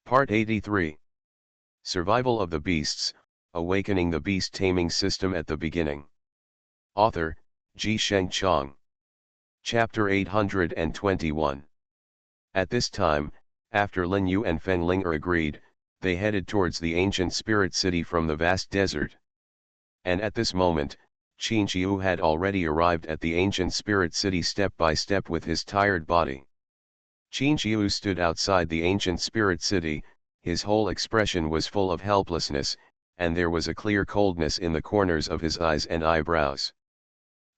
Part 83. Survival of the Beasts, Awakening the Beast Taming System at the Beginning. Author, Ji Sheng Chong. Chapter 821. At this time, after Lin Yu and Feng Ling agreed, they headed towards the ancient spirit city from the vast desert. And at this moment, Qin Qiu had already arrived at the ancient spirit city step by step with his tired body. Qin Qiu stood outside the ancient spirit city, his whole expression was full of helplessness, and there was a clear coldness in the corners of his eyes and eyebrows.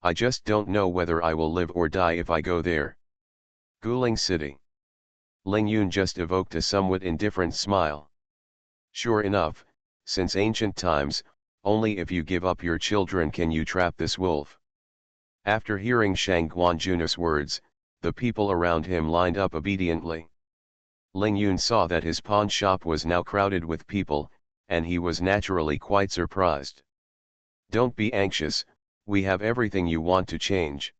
I just don't know whether I will live or die if I go there. Guling City. Ling Yun just evoked a somewhat indifferent smile. Sure enough, since ancient times, only if you give up your children can you trap this wolf. After hearing Shang Guanjun's words, the people around him lined up obediently. Ling Yun saw that his pawn shop was now crowded with people, and he was naturally quite surprised. Don't be anxious, we have everything you want to change.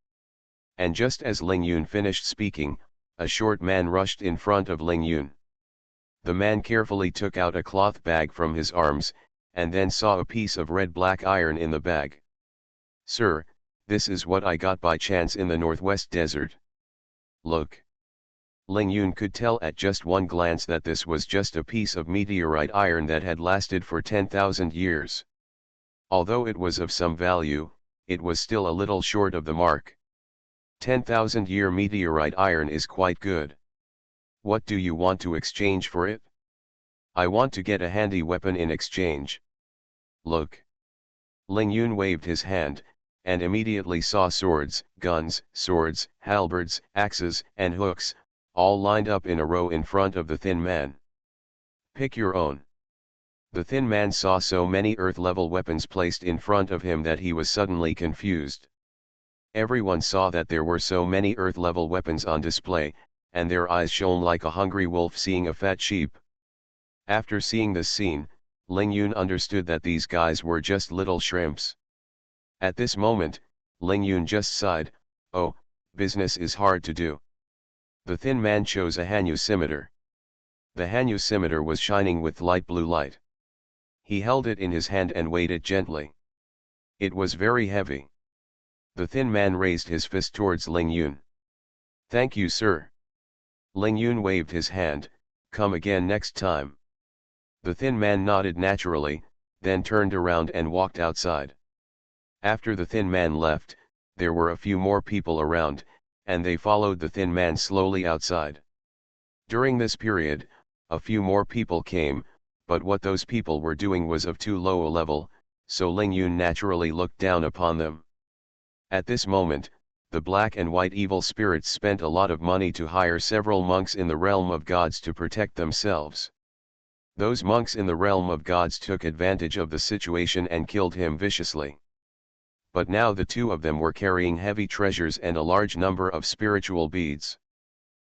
And just as Ling Yun finished speaking, a short man rushed in front of Ling Yun. The man carefully took out a cloth bag from his arms, and then saw a piece of red-black iron in the bag. Sir, this is what I got by chance in the northwest desert. Look. Ling Yun could tell at just one glance that this was just a piece of meteorite iron that had lasted for 10,000 years. Although it was of some value, it was still a little short of the mark. 10,000-year meteorite iron is quite good. What do you want to exchange for it? I want to get a handy weapon in exchange. Look. Ling Yun waved his hand, and immediately saw swords, guns, swords, halberds, axes, and hooks, all lined up in a row in front of the thin man. Pick your own. The thin man saw so many earth-level weapons placed in front of him that he was suddenly confused. Everyone saw that there were so many earth-level weapons on display, and their eyes shone like a hungry wolf seeing a fat sheep. After seeing this scene, Ling Yun understood that these guys were just little shrimps. At this moment, Ling Yun just sighed, oh, business is hard to do. The thin man chose a Hanyu scimitar. The Hanyu scimitar was shining with light blue light. He held it in his hand and weighed it gently. It was very heavy. The thin man raised his fist towards Ling Yun. Thank you, sir. Ling Yun waved his hand, come again next time. The thin man nodded naturally, then turned around and walked outside. After the thin man left, there were a few more people around, and they followed the thin man slowly outside. During this period, a few more people came, but what those people were doing was of too low a level, so Ling Yun naturally looked down upon them. At this moment, the black and white evil spirits spent a lot of money to hire several monks in the realm of gods to protect themselves. Those monks in the realm of gods took advantage of the situation and killed him viciously. But now the two of them were carrying heavy treasures and a large number of spiritual beads.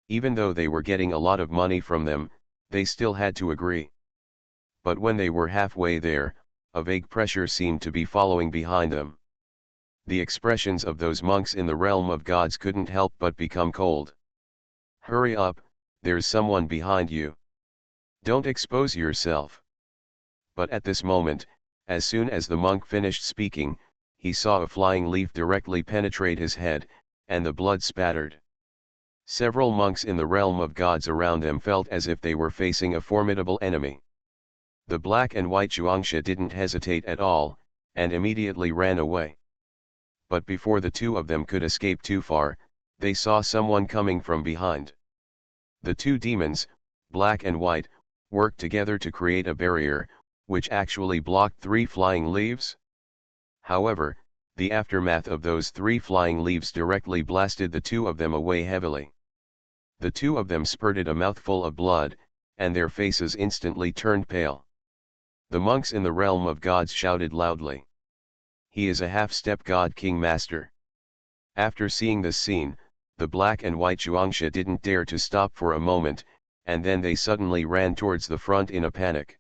Even though they were getting a lot of money from them, they still had to agree. But when they were halfway there, a vague pressure seemed to be following behind them. The expressions of those monks in the realm of gods couldn't help but become cold. Hurry up, there's someone behind you. Don't expose yourself. But at this moment, as soon as the monk finished speaking, he saw a flying leaf directly penetrate his head, and the blood spattered. Several monks in the realm of gods around them felt as if they were facing a formidable enemy. The black and white Zhuangxia didn't hesitate at all, and immediately ran away. But before the two of them could escape too far, they saw someone coming from behind. The two demons, black and white, worked together to create a barrier, which actually blocked 3 flying leaves. However, the aftermath of those 3 flying leaves directly blasted the two of them away heavily. The two of them spurted a mouthful of blood, and their faces instantly turned pale. The monks in the realm of gods shouted loudly. He is a half-step god king master. After seeing this scene, the black and white Zhuangxia didn't dare to stop for a moment, and then they suddenly ran towards the front in a panic.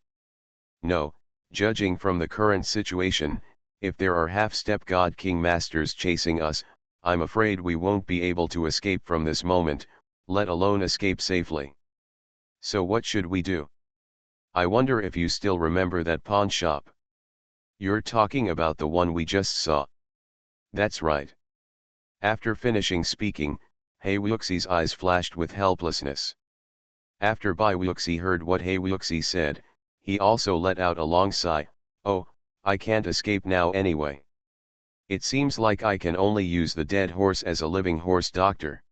No, judging from the current situation, if there are half-step god king masters chasing us, I'm afraid we won't be able to escape from this moment, let alone escape safely. So what should we do? I wonder if you still remember that pawn shop. You're talking about the one we just saw. That's right. After finishing speaking, Heyuxie's eyes flashed with helplessness. After Baiwuxi heard what Heyuxi said, he also let out a long sigh. Oh, I can't escape now anyway. It seems like I can only use the dead horse as a living horse doctor.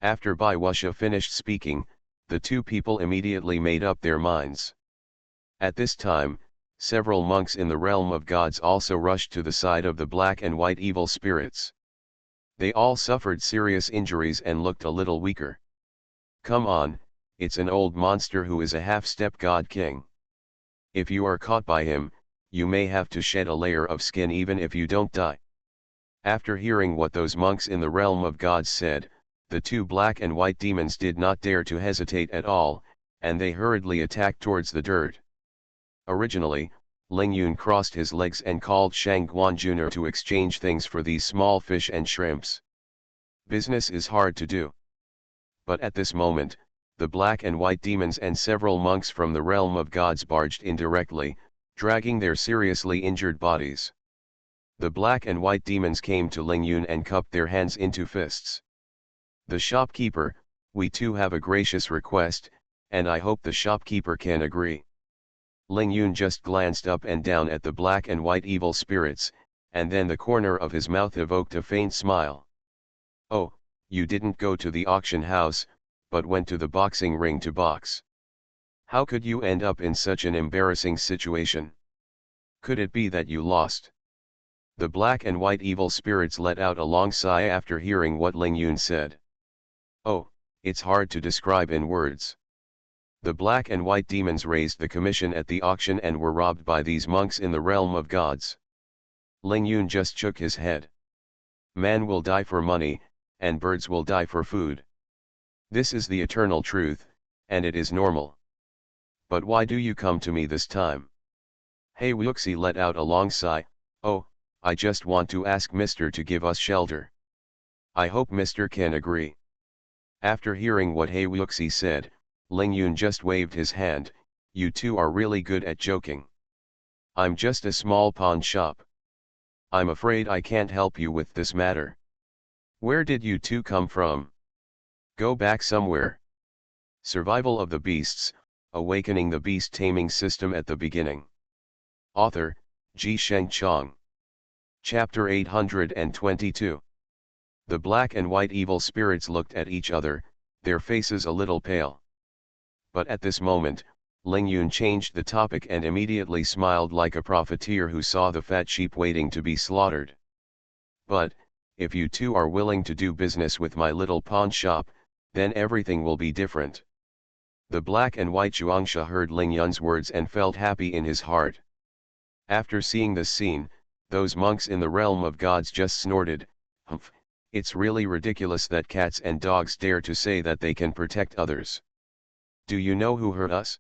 After Baiwusha finished speaking, the two people immediately made up their minds. At this time, several monks in the realm of gods also rushed to the side of the black and white evil spirits. They all suffered serious injuries and looked a little weaker. Come on, it's an old monster who is a half-step god king. If you are caught by him, you may have to shed a layer of skin even if you don't die. After hearing what those monks in the realm of gods said, the two black and white demons did not dare to hesitate at all, and they hurriedly attacked towards the dirt. Originally, Ling Yun crossed his legs and called Shang Guanjuner to exchange things for these small fish and shrimps. Business is hard to do. But at this moment, the black and white demons and several monks from the realm of gods barged in directly, dragging their seriously injured bodies. The black and white demons came to Ling Yun and cupped their hands into fists. The shopkeeper, we too have a gracious request, and I hope the shopkeeper can agree. Ling Yun just glanced up and down at the black and white evil spirits, and then the corner of his mouth evoked a faint smile. Oh, you didn't go to the auction house, but went to the boxing ring to box. How could you end up in such an embarrassing situation? Could it be that you lost? The black and white evil spirits let out a long sigh after hearing what Ling Yun said. Oh, it's hard to describe in words. The black and white demons raised the commission at the auction and were robbed by these monks in the realm of gods. Ling Yun just shook his head. Man will die for money, and birds will die for food. This is the eternal truth, and it is normal. But why do you come to me this time? Heyuxi let out a long sigh. Oh, I just want to ask Mr. to give us shelter. I hope Mr. can agree. After hearing what Heyuxi said, Ling Yun just waved his hand. You two are really good at joking. I'm just a small pawn shop. I'm afraid I can't help you with this matter. Where did you two come from? Go back somewhere. Survival of the Beasts, Awakening the Beast Taming System at the Beginning. Author, Sheng Chong. Chapter 822. The black and white evil spirits looked at each other, their faces a little pale. But at this moment, Ling Yun changed the topic and immediately smiled like a profiteer who saw the fat sheep waiting to be slaughtered. But, if you two are willing to do business with my little pawn shop, then everything will be different. The black and white Zhuangsha heard Ling Yun's words and felt happy in his heart. After seeing this scene, those monks in the realm of gods just snorted. Humph, it's really ridiculous that cats and dogs dare to say that they can protect others. Do you know who hurt us?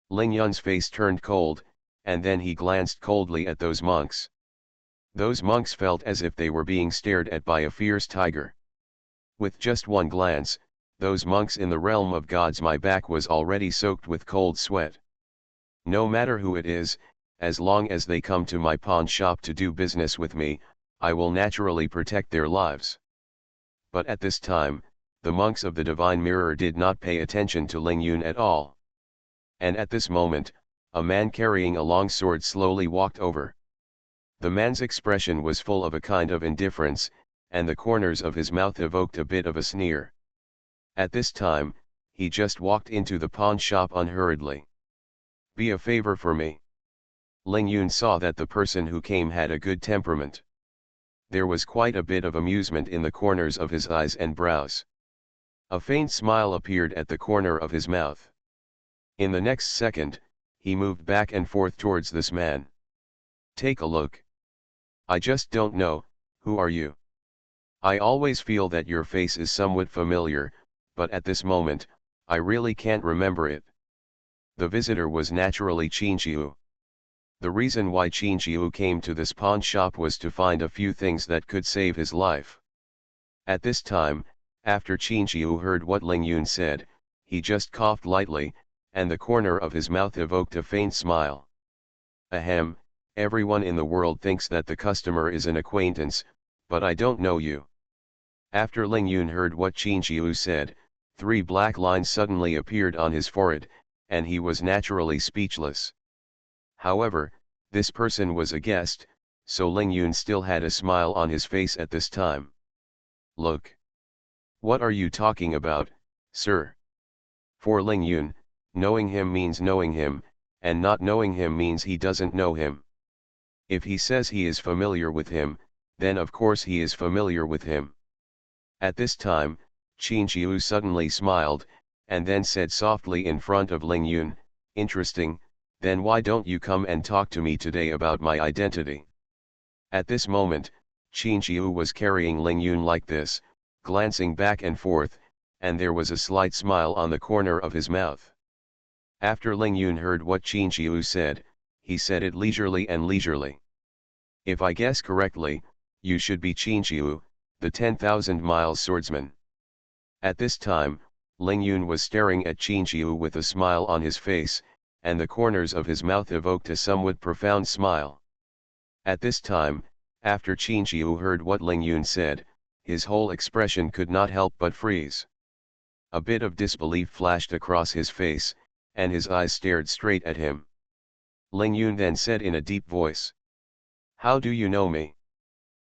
Ling Yun's face turned cold, and then he glanced coldly at those monks. Those monks felt as if they were being stared at by a fierce tiger. With just one glance, those monks in the realm of gods, my back was already soaked with cold sweat. No matter who it is, as long as they come to my pawn shop to do business with me, I will naturally protect their lives. But at this time, the monks of the Divine Mirror did not pay attention to Ling Yun at all. And at this moment, a man carrying a long sword slowly walked over. The man's expression was full of a kind of indifference, and the corners of his mouth evoked a bit of a sneer. At this time, he just walked into the pawn shop unhurriedly. Be a favor for me. Ling Yun saw that the person who came had a good temperament. There was quite a bit of amusement in the corners of his eyes and brows. A faint smile appeared at the corner of his mouth. In the next second, he moved back and forth towards this man. Take a look. I just don't know, who are you? I always feel that your face is somewhat familiar, but at this moment, I really can't remember it. The visitor was naturally Qinqiu. The reason why Qinqiu came to this pawn shop was to find a few things that could save his life. At this time, after Qinqiu heard what Ling Yun said, he just coughed lightly, and the corner of his mouth evoked a faint smile. Ahem, everyone in the world thinks that the customer is an acquaintance, but I don't know you. After Ling Yun heard what Qin Qiu said, 3 black lines suddenly appeared on his forehead, and he was naturally speechless. However, this person was a guest, so Ling Yun still had a smile on his face at this time. Look. What are you talking about, sir? For Ling Yun, knowing him means knowing him, and not knowing him means he doesn't know him. If he says he is familiar with him, then of course he is familiar with him. At this time, Qin Qiu suddenly smiled, and then said softly in front of Ling Yun, "Interesting, then why don't you come and talk to me today about my identity?" At this moment, Qin Qiu was carrying Ling Yun like this, glancing back and forth, and there was a slight smile on the corner of his mouth. After Ling Yun heard what Qin Qiu said, he said it leisurely and leisurely. "If I guess correctly, you should be Qin Qiu, the 10,000 miles swordsman." At this time, Ling Yun was staring at Qin Qiu with a smile on his face, and the corners of his mouth evoked a somewhat profound smile. At this time, after Qin Qiu heard what Ling Yun said, his whole expression could not help but freeze. A bit of disbelief flashed across his face, and his eyes stared straight at him. Ling Yun then said in a deep voice, "How do you know me?"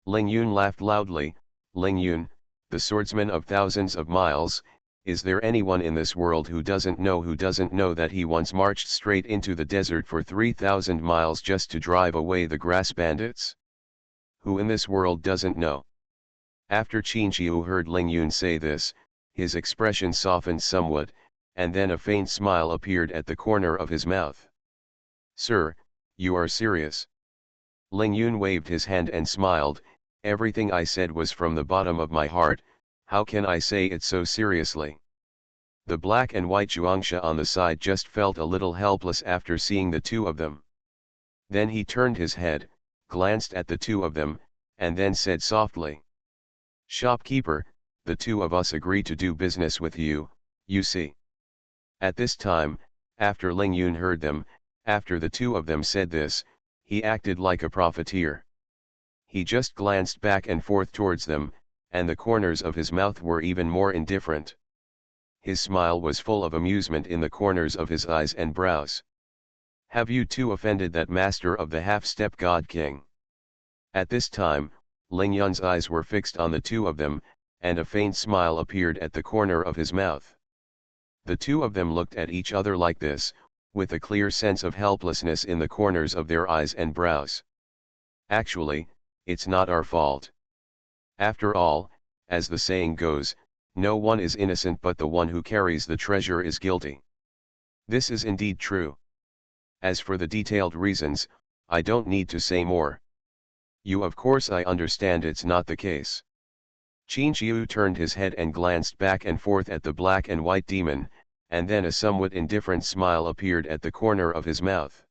Ling Yun laughed loudly. "Ling Yun, the swordsman of thousands of miles, is there anyone in this world who doesn't know that he once marched straight into the desert for 3,000 miles just to drive away the grass bandits? Who in this world doesn't know?" After Qin Qiu heard Ling Yun say this, his expression softened somewhat, and then a faint smile appeared at the corner of his mouth. "Sir, you are serious?" Ling Yun waved his hand and smiled. "Everything I said was from the bottom of my heart, how can I say it so seriously?" The black and white Zhuangxia on the side just felt a little helpless after seeing the two of them. Then he turned his head, glanced at the two of them, and then said softly, "Shopkeeper, the two of us agree to do business with you, you see." At this time, after Ling Yun heard them, after the two of them said this, he acted like a profiteer. He just glanced back and forth towards them, and the corners of his mouth were even more indifferent. His smile was full of amusement in the corners of his eyes and brows. "Have you two offended that master of the half-step God King?" At this time, Ling Yun's eyes were fixed on the two of them, and a faint smile appeared at the corner of his mouth. The two of them looked at each other like this, with a clear sense of helplessness in the corners of their eyes and brows. "Actually, it's not our fault. After all, as the saying goes, no one is innocent but the one who carries the treasure is guilty." This is indeed true. As for the detailed reasons, I don't need to say more. You of course I understand it's not the case. Qin Qiu turned his head and glanced back and forth at the black and white demon, and then a somewhat indifferent smile appeared at the corner of his mouth.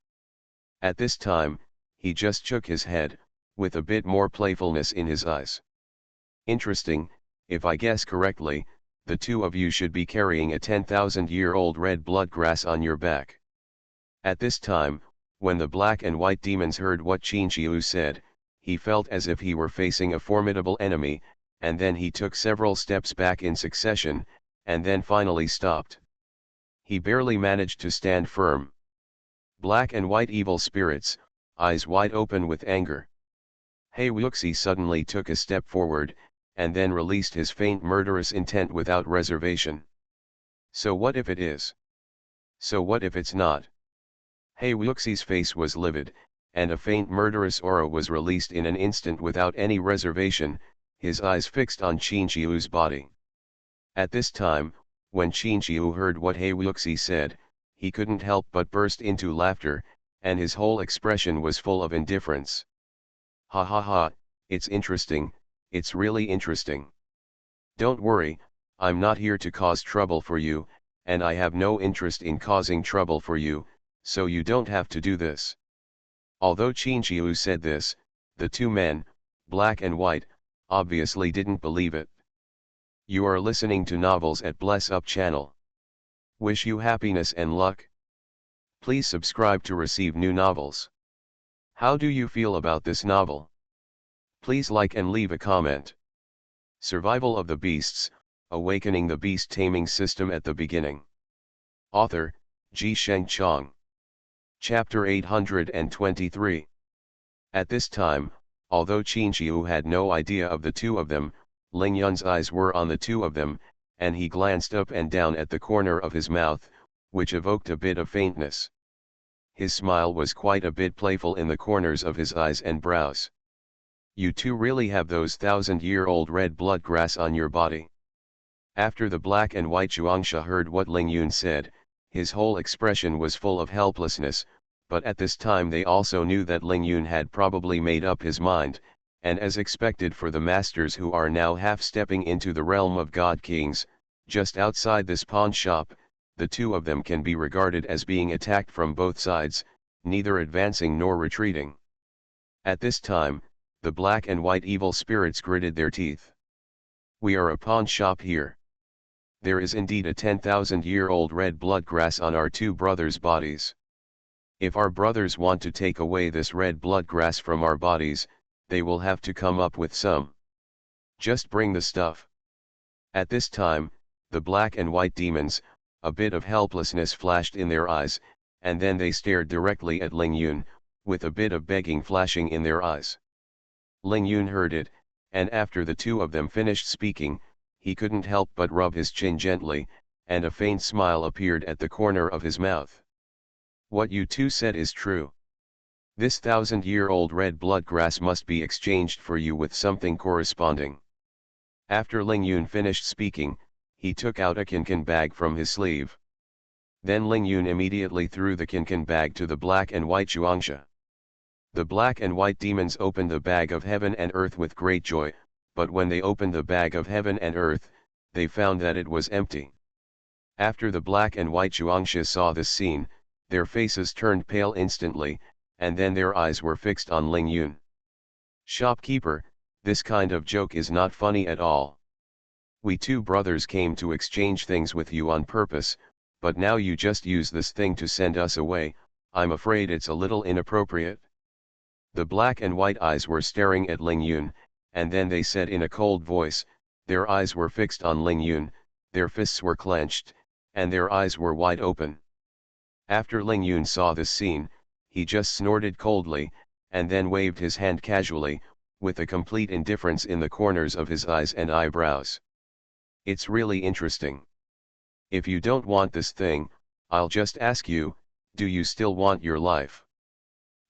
At this time, he just shook his head, with a bit more playfulness in his eyes. "Interesting, if I guess correctly, the two of you should be carrying a 10,000-year-old red blood grass on your back." At this time, when the black and white demons heard what Qin Qiu said, he felt as if he were facing a formidable enemy, and then he took several steps back in succession, and then finally stopped. He barely managed to stand firm. Black and white evil spirits, eyes wide open with anger. He Wuxi suddenly took a step forward, and then released his faint murderous intent without reservation. "So what if it is? So what if it's not?" He Wuxi's face was livid, and a faint murderous aura was released in an instant without any reservation, his eyes fixed on Qin Qiu's body. At this time, when Qin Qiu heard what He Wuxi said, he couldn't help but burst into laughter, and his whole expression was full of indifference. "Ha ha ha, it's interesting, it's really interesting. Don't worry, I'm not here to cause trouble for you, and I have no interest in causing trouble for you, so you don't have to do this." Although Qin Qiu said this, the two men, black and white, obviously didn't believe it. You are listening to novels at Bless Up channel. Wish you happiness and luck. Please subscribe to receive new novels. How do you feel about this novel? Please like and leave a comment. Survival of the Beasts, Awakening the Beast Taming System at the Beginning. Author, Ji-Sheng Chang. Chapter 823. At this time, although Qin Shiu had no idea of the two of them, Ling Yun's eyes were on the two of them, and he glanced up and down at the corner of his mouth, which evoked a bit of faintness. His smile was quite a bit playful in the corners of his eyes and brows. You two really have those 1,000-year-old red blood grass on your body. After the black and white Zhuangxia heard what Ling Yun said, his whole expression was full of helplessness, but at this time they also knew that Ling Yun had probably made up his mind, and as expected for the masters who are now half-stepping into the realm of God Kings, just outside this pawn shop, the two of them can be regarded as being attacked from both sides, neither advancing nor retreating. At this time, the black and white evil spirits gritted their teeth. We are a pawn shop here. There is indeed a 10,000-year-old red blood grass on our two brothers' bodies. If our brothers want to take away this red blood grass from our bodies, they will have to come up with some. Just bring the stuff. At this time, the black and white demons, a bit of helplessness flashed in their eyes, and then they stared directly at Ling Yun, with a bit of begging flashing in their eyes. Ling Yun heard it, and after the two of them finished speaking, he couldn't help but rub his chin gently, and a faint smile appeared at the corner of his mouth. What you two said is true. This 1,000-year-old red blood grass must be exchanged for you with something corresponding. After Ling Yun finished speaking, he took out a kinkan bag from his sleeve. Then Ling Yun immediately threw the kinkan bag to the black and white Zhuangxia. The black and white demons opened the bag of heaven and earth with great joy, but when they opened the bag of heaven and earth, they found that it was empty. After the black and white Zhuangxia saw this scene, their faces turned pale instantly, and then their eyes were fixed on Ling Yun. Shopkeeper, this kind of joke is not funny at all. We two brothers came to exchange things with you on purpose, but now you just use this thing to send us away. I'm afraid it's a little inappropriate. The black and white eyes were staring at Ling Yun, and then they said in a cold voice, their eyes were fixed on Ling Yun, their fists were clenched, and their eyes were wide open. After Ling Yun saw this scene, he just snorted coldly, and then waved his hand casually, with a complete indifference in the corners of his eyes and eyebrows. It's really interesting. If you don't want this thing, I'll just ask you, do you still want your life?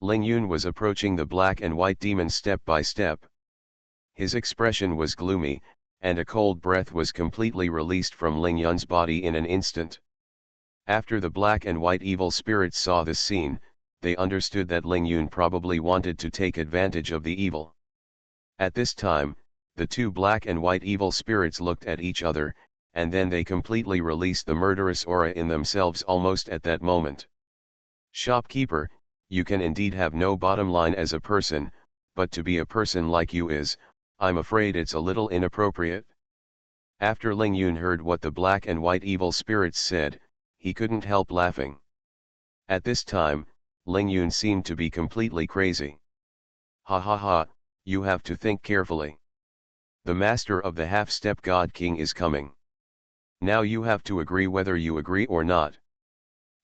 Ling Yun was approaching the black and white demon step by step. His expression was gloomy, and a cold breath was completely released from Ling Yun's body in an instant. After the black and white evil spirits saw this scene, they understood that Ling Yun probably wanted to take advantage of the evil. At this time, the two black and white evil spirits looked at each other, and then they completely released the murderous aura in themselves almost at that moment. Shopkeeper, you can indeed have no bottom line as a person, but to be a person like you is, I'm afraid it's a little inappropriate. After Ling Yun heard what the black and white evil spirits said, he couldn't help laughing. At this time, Ling Yun seemed to be completely crazy. Ha ha ha, you have to think carefully. The master of the half-step God King is coming. Now you have to agree whether you agree or not.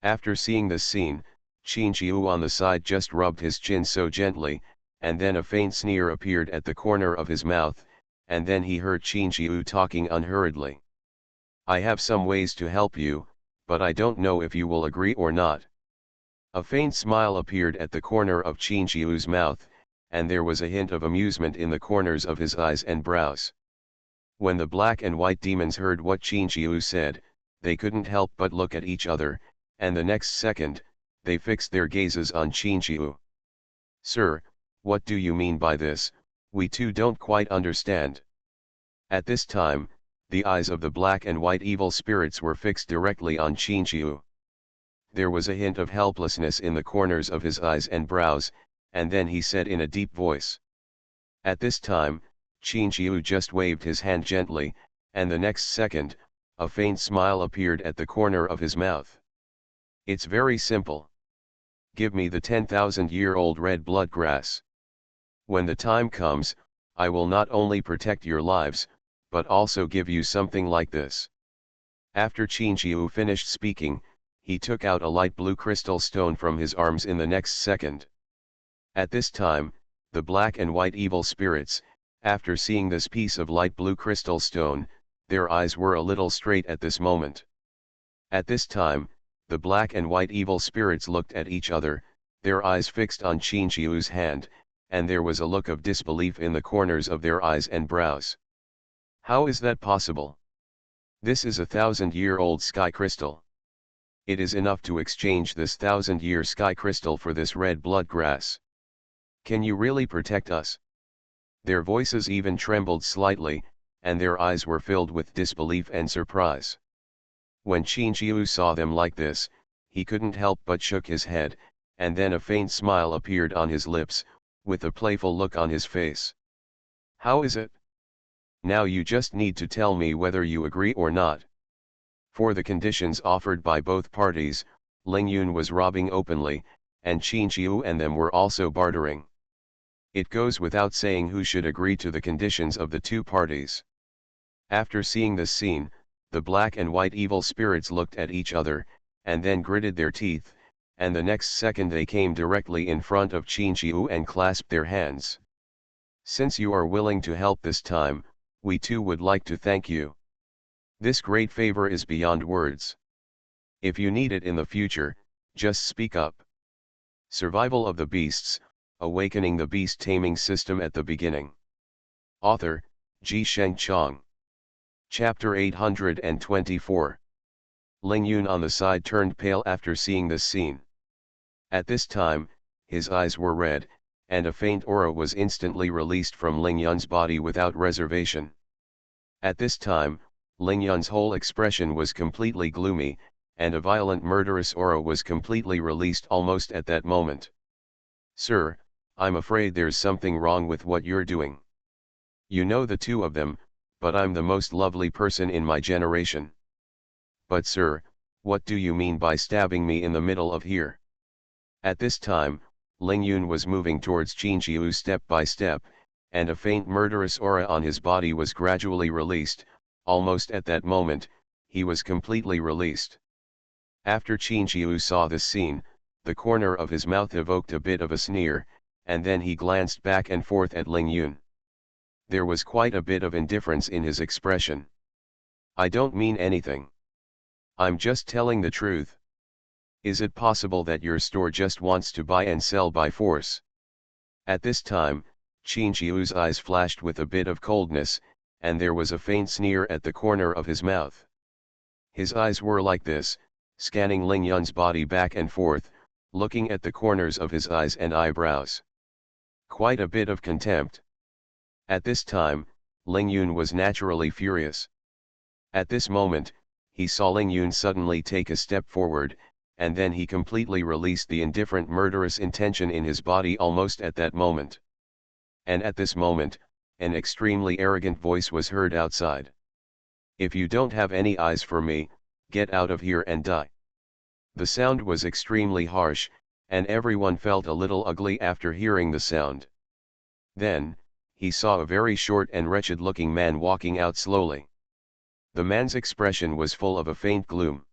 After seeing this scene, Qin Shiu on the side just rubbed his chin so gently, and then a faint sneer appeared at the corner of his mouth, and then he heard Qin Shiu talking unhurriedly. I have some ways to help you, but I don't know if you will agree or not. A faint smile appeared at the corner of Qin Shiu's mouth, and there was a hint of amusement in the corners of his eyes and brows. When the black and white demons heard what Qin Shiu said, they couldn't help but look at each other, and the next second, they fixed their gazes on Qin Shiu. Sir, what do you mean by this? We too don't quite understand. At this time, the eyes of the black and white evil spirits were fixed directly on Qin Shiu. There was a hint of helplessness in the corners of his eyes and brows, and then he said in a deep voice. At this time, Qin Shiu just waved his hand gently, and the next second, a faint smile appeared at the corner of his mouth. It's very simple. Give me the 10,000-year-old red blood grass. When the time comes, I will not only protect your lives, but also give you something like this. After Qingqiu finished speaking, he took out a light blue crystal stone from his arms in the next second. At this time, the black and white evil spirits, after seeing this piece of light blue crystal stone, their eyes were a little straight at this moment. At this time, the black and white evil spirits looked at each other, their eyes fixed on Qingqiu's hand, and there was a look of disbelief in the corners of their eyes and brows. How is that possible? This is a 1,000-year-old sky crystal. It is enough to exchange this 1,000-year sky crystal for this red blood grass. Can you really protect us? Their voices even trembled slightly, and their eyes were filled with disbelief and surprise. When Qingqiu saw them like this, he couldn't help but shook his head, and then a faint smile appeared on his lips, with a playful look on his face. How is it? Now you just need to tell me whether you agree or not. For the conditions offered by both parties, Ling Yun was robbing openly, and Qingqiu and them were also bartering. It goes without saying who should agree to the conditions of the two parties. After seeing this scene, the black and white evil spirits looked at each other, and then gritted their teeth, and the next second they came directly in front of Qingqiu and clasped their hands. Since you are willing to help this time, we too would like to thank you. This great favor is beyond words. If you need it in the future, just speak up. Survival of the Beasts, Awakening the Beast Taming System at the Beginning. Author, Ji Shengchang. Chapter 824. Ling Yun on the side turned pale after seeing this scene. At this time, his eyes were red, and a faint aura was instantly released from Ling Yun's body without reservation. At this time, Ling Yun's whole expression was completely gloomy, and a violent murderous aura was completely released almost at that moment. Sir, I'm afraid there's something wrong with what you're doing. You know the two of them, but I'm the most lovely person in my generation. But sir, what do you mean by stabbing me in the middle of here? At this time, Ling Yun was moving towards Qingqiu step by step, and a faint murderous aura on his body was gradually released. Almost at that moment, he was completely released. After Qingqiu saw this scene, the corner of his mouth evoked a bit of a sneer, and then he glanced back and forth at Ling Yun. There was quite a bit of indifference in his expression. I don't mean anything. I'm just telling the truth. Is it possible that your store just wants to buy and sell by force? At this time, Qingqiu's eyes flashed with a bit of coldness, and there was a faint sneer at the corner of his mouth. His eyes were like this, scanning Ling Yun's body back and forth, looking at the corners of his eyes and eyebrows. Quite a bit of contempt. At this time, Ling Yun was naturally furious. At this moment, he saw Ling Yun suddenly take a step forward, and then he completely released the indifferent murderous intention in his body almost at that moment. And at this moment, an extremely arrogant voice was heard outside. If you don't have any eyes for me, get out of here and die. The sound was extremely harsh, and everyone felt a little ugly after hearing the sound. Then, he saw a very short and wretched-looking man walking out slowly. The man's expression was full of a faint gloom.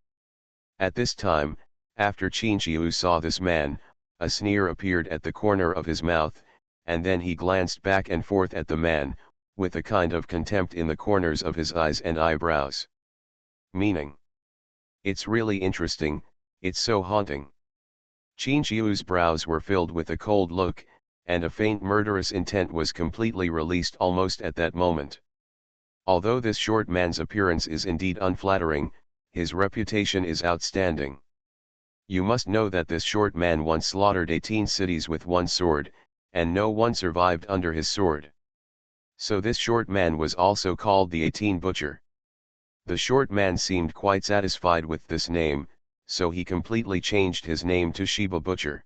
At this time, after Qingqiu saw this man, a sneer appeared at the corner of his mouth, and then he glanced back and forth at the man, with a kind of contempt in the corners of his eyes and eyebrows. Meaning, it's really interesting, it's so haunting. Qingqiu's brows were filled with a cold look, and a faint murderous intent was completely released almost at that moment. Although this short man's appearance is indeed unflattering, his reputation is outstanding. You must know that this short man once slaughtered 18 cities with one sword, and no one survived under his sword. So this short man was also called the 18 Butcher. The short man seemed quite satisfied with this name, so he completely changed his name to Shiba Butcher.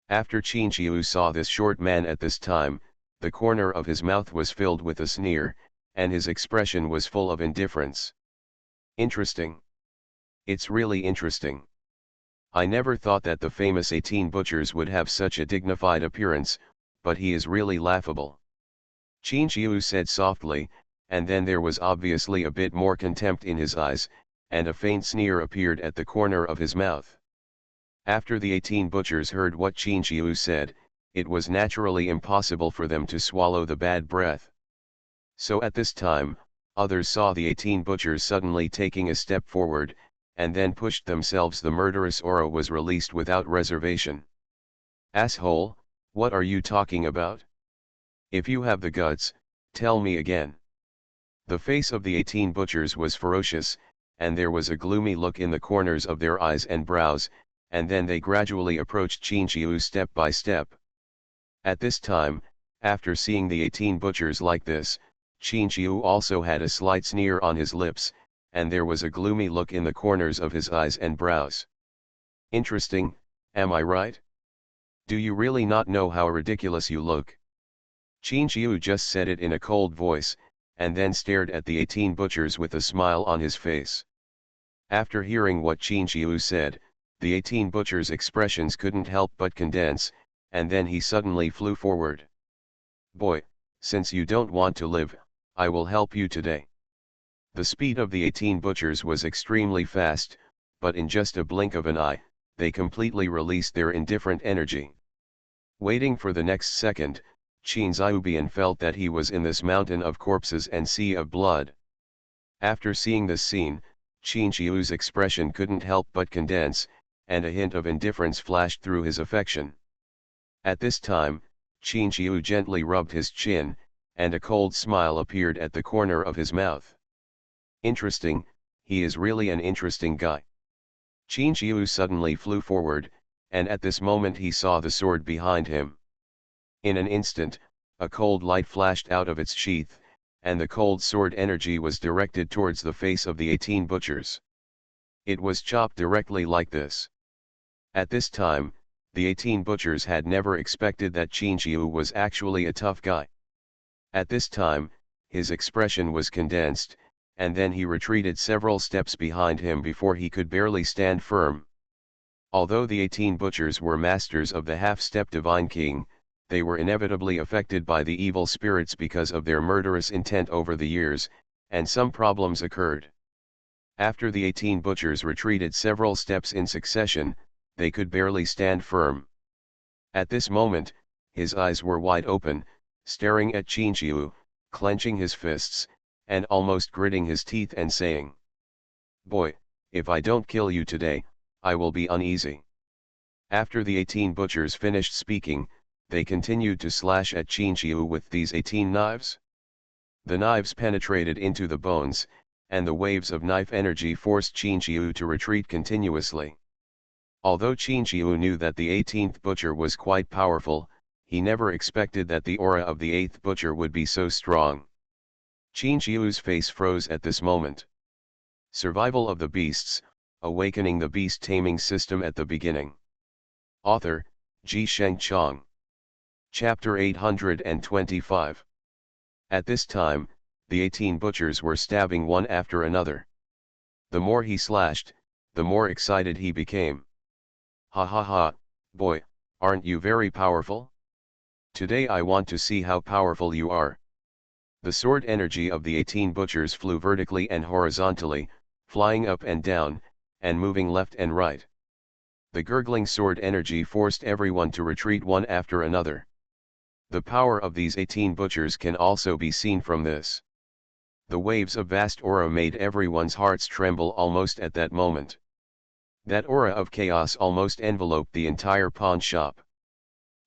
After Qingqiu saw this short man at this time, the corner of his mouth was filled with a sneer, and his expression was full of indifference. Interesting. It's really interesting. I never thought that the famous 18 butchers would have such a dignified appearance, but he is really laughable. Qin Shiu said softly, and then there was obviously a bit more contempt in his eyes, and a faint sneer appeared at the corner of his mouth. After the 18 butchers heard what Qin Shiu said, it was naturally impossible for them to swallow the bad breath. So at this time, others saw the 18 butchers suddenly taking a step forward, and then pushed themselves. The murderous aura was released without reservation. Asshole, what are you talking about? If you have the guts, tell me again. The face of the 18 butchers was ferocious, and there was a gloomy look in the corners of their eyes and brows, and then they gradually approached Qin Shiu step by step. At this time, after seeing the 18 butchers like this, Qin Shiu also had a slight sneer on his lips, and there was a gloomy look in the corners of his eyes and brows. Interesting, am I right? Do you really not know how ridiculous you look? Qin Shiu just said it in a cold voice, and then stared at the 18 butchers with a smile on his face. After hearing what Qin Shiu said, the 18 butchers' expressions couldn't help but condense, and then he suddenly flew forward. Boy, since you don't want to live, I will help you today. The speed of the 18 butchers was extremely fast, but in just a blink of an eye, they completely released their indifferent energy. Waiting for the next second, Qin Xiubian felt that he was in this mountain of corpses and sea of blood. After seeing this scene, Qin Shiu's expression couldn't help but condense, and a hint of indifference flashed through his affection. At this time, Qin Shiu gently rubbed his chin, and a cold smile appeared at the corner of his mouth. Interesting, he is really an interesting guy. Qin Shiu suddenly flew forward, and at this moment he saw the sword behind him. In an instant, a cold light flashed out of its sheath, and the cold sword energy was directed towards the face of the 18 butchers. It was chopped directly like this. At this time, the 18 butchers had never expected that Qin Shiu was actually a tough guy. At this time, his expression was condensed, and then he retreated several steps behind him before he could barely stand firm. Although the 18 butchers were masters of the half-step Divine King, they were inevitably affected by the evil spirits because of their murderous intent over the years, and some problems occurred. After the 18 butchers retreated several steps in succession, they could barely stand firm. At this moment, his eyes were wide open, staring at Qin Shiu, clenching his fists, and almost gritting his teeth and saying, "Boy, if I don't kill you today, I will be uneasy." After the 18 butchers finished speaking, they continued to slash at Qin Shiu with these 18 knives. The knives penetrated into the bones, and the waves of knife energy forced Qin Shiu to retreat continuously. Although Qin Shiu knew that the 18th butcher was quite powerful, he never expected that the aura of the 8th butcher would be so strong. Qin Shiu's face froze at this moment. Survival of the Beasts, Awakening the Beast Taming System at the Beginning. Author, Ji Sheng Chong. Chapter 825. At this time, the 18 butchers were stabbing one after another. The more he slashed, the more excited he became. Ha ha ha, boy, aren't you very powerful? Today I want to see how powerful you are. The sword energy of the 18 butchers flew vertically and horizontally, flying up and down, and moving left and right. The gurgling sword energy forced everyone to retreat one after another. The power of these 18 butchers can also be seen from this. The waves of vast aura made everyone's hearts tremble almost at that moment. That aura of chaos almost enveloped the entire pawn shop.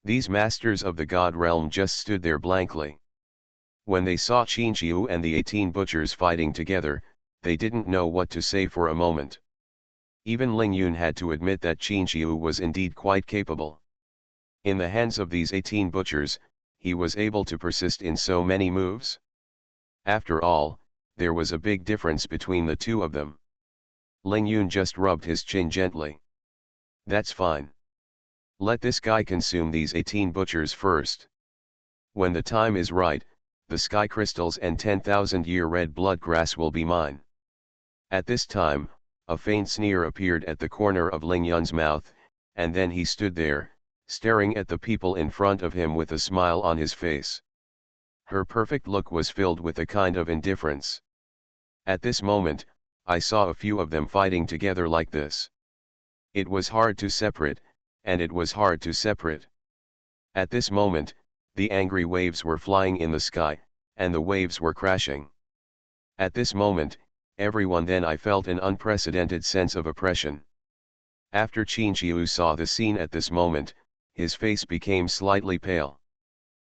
These masters of the god realm just stood there blankly. When they saw Qin Shiu and the 18 butchers fighting together, they didn't know what to say for a moment. Even Ling Yun had to admit that Qin Shiu was indeed quite capable. In the hands of these 18 butchers, he was able to persist in so many moves. After all, there was a big difference between the two of them. Ling Yun just rubbed his chin gently. That's fine. Let this guy consume these 18 butchers first. When the time is right, the sky crystals and 10,000-year red blood grass will be mine. At this time, a faint sneer appeared at the corner of Ling Yun's mouth, and then he stood there, staring at the people in front of him with a smile on his face. Her perfect look was filled with a kind of indifference. At this moment, I saw a few of them fighting together like this. It was hard to separate, and it was hard to separate. At this moment, the angry waves were flying in the sky, and the waves were crashing. At this moment, everyone then I felt an unprecedented sense of oppression. After Qin Shiu saw the scene at this moment, his face became slightly pale.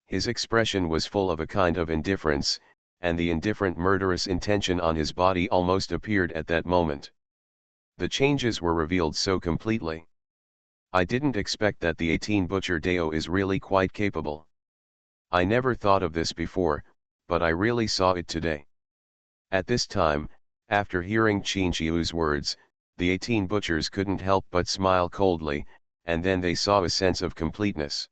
His expression was full of a kind of indifference, and the indifferent murderous intention on his body almost appeared at that moment. The changes were revealed so completely. I didn't expect that the 18 Butcher Dao is really quite capable. I never thought of this before, but I really saw it today. At this time, after hearing Qin Shiu's words, the 18 butchers couldn't help but smile coldly, and then they saw a sense of completeness.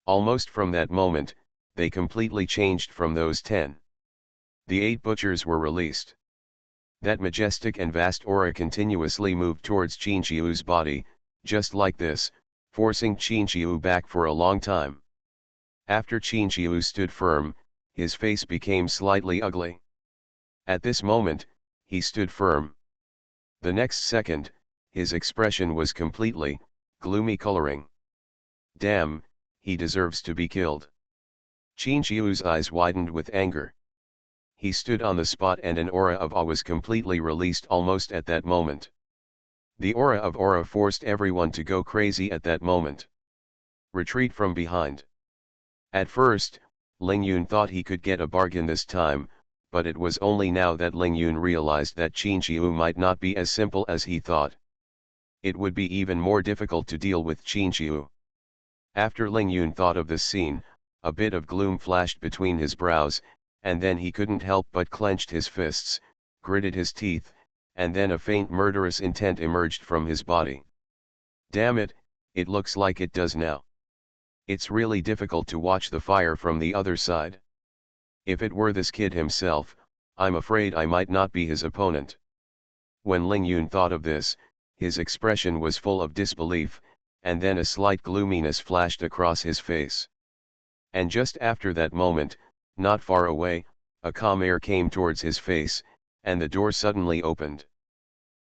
Almost from that moment, they completely changed from those 10. The 8 butchers were released. That majestic and vast aura continuously moved towards Qin Shiu's body, just like this, forcing Qin Shiu back for a long time. After Qin Shiu stood firm, his face became slightly ugly. At this moment, he stood firm. The next second, his expression was completely gloomy coloring. Damn, he deserves to be killed. Qin Shiu's eyes widened with anger. He stood on the spot and an aura of awe was completely released almost at that moment. The aura of aura forced everyone to go crazy at that moment. Retreat from behind. At first, Ling Yun thought he could get a bargain this time, but it was only now that Ling Yun realized that Qin Shiu might not be as simple as he thought. It would be even more difficult to deal with Qin Shiu. After Ling Yun thought of this scene, a bit of gloom flashed between his brows, and then he couldn't help but clenched his fists, gritted his teeth, and then a faint murderous intent emerged from his body. Damn it, it looks like it does now. It's really difficult to watch the fire from the other side. If it were this kid himself, I'm afraid I might not be his opponent. When Ling Yun thought of this, his expression was full of disbelief, and then a slight gloominess flashed across his face. And just after that moment, not far away, a calm air came towards his face, and the door suddenly opened.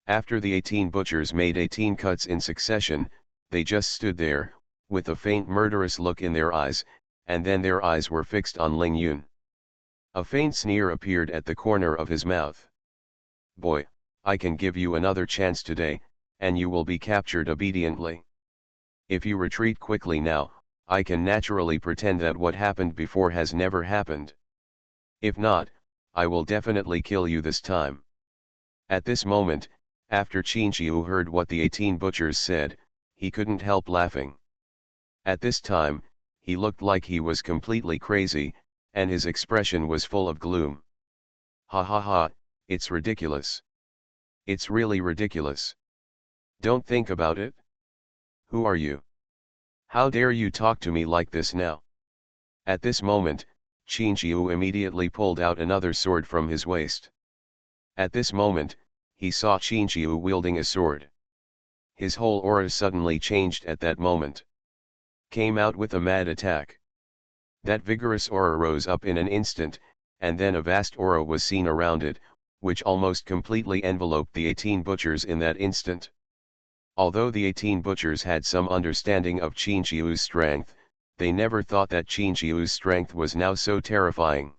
After the 18 butchers made 18 cuts in succession, they just stood there, with a faint murderous look in their eyes, and then their eyes were fixed on Ling Yun. A faint sneer appeared at the corner of his mouth. Boy, I can give you another chance today, and you will be captured obediently. If you retreat quickly now, I can naturally pretend that what happened before has never happened. If not, I will definitely kill you this time. At this moment, after Qin Shiu heard what the 18 butchers said, he couldn't help laughing. At this time, he looked like he was completely crazy, and his expression was full of gloom. Ha ha ha, it's ridiculous. It's really ridiculous. Don't think about it. Who are you? How dare you talk to me like this now? At this moment, Qin Shiu immediately pulled out another sword from his waist. At this moment, he saw Qin Shiu wielding a sword. His whole aura suddenly changed at that moment. Came out with a mad attack. That vigorous aura rose up in an instant, and then a vast aura was seen around it, which almost completely enveloped the 18 butchers in that instant. Although the 18 butchers had some understanding of Qin Shiu's strength, they never thought that Qin Shiu's strength was now so terrifying.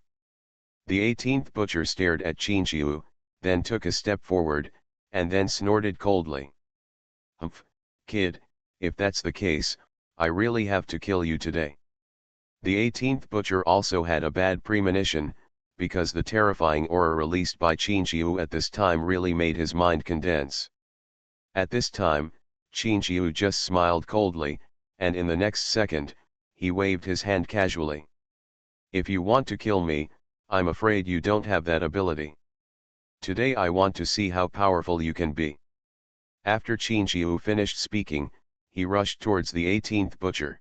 The 18th butcher stared at Qin Shiu, then took a step forward, and then snorted coldly. Humph, kid, if that's the case, I really have to kill you today. The 18th butcher also had a bad premonition, because the terrifying aura released by Qin Shiu at this time really made his mind condense. At this time, Qin Shiu just smiled coldly, and in the next second, he waved his hand casually. If you want to kill me, I'm afraid you don't have that ability. Today I want to see how powerful you can be. After Qin Shiu finished speaking, he rushed towards the 18th butcher.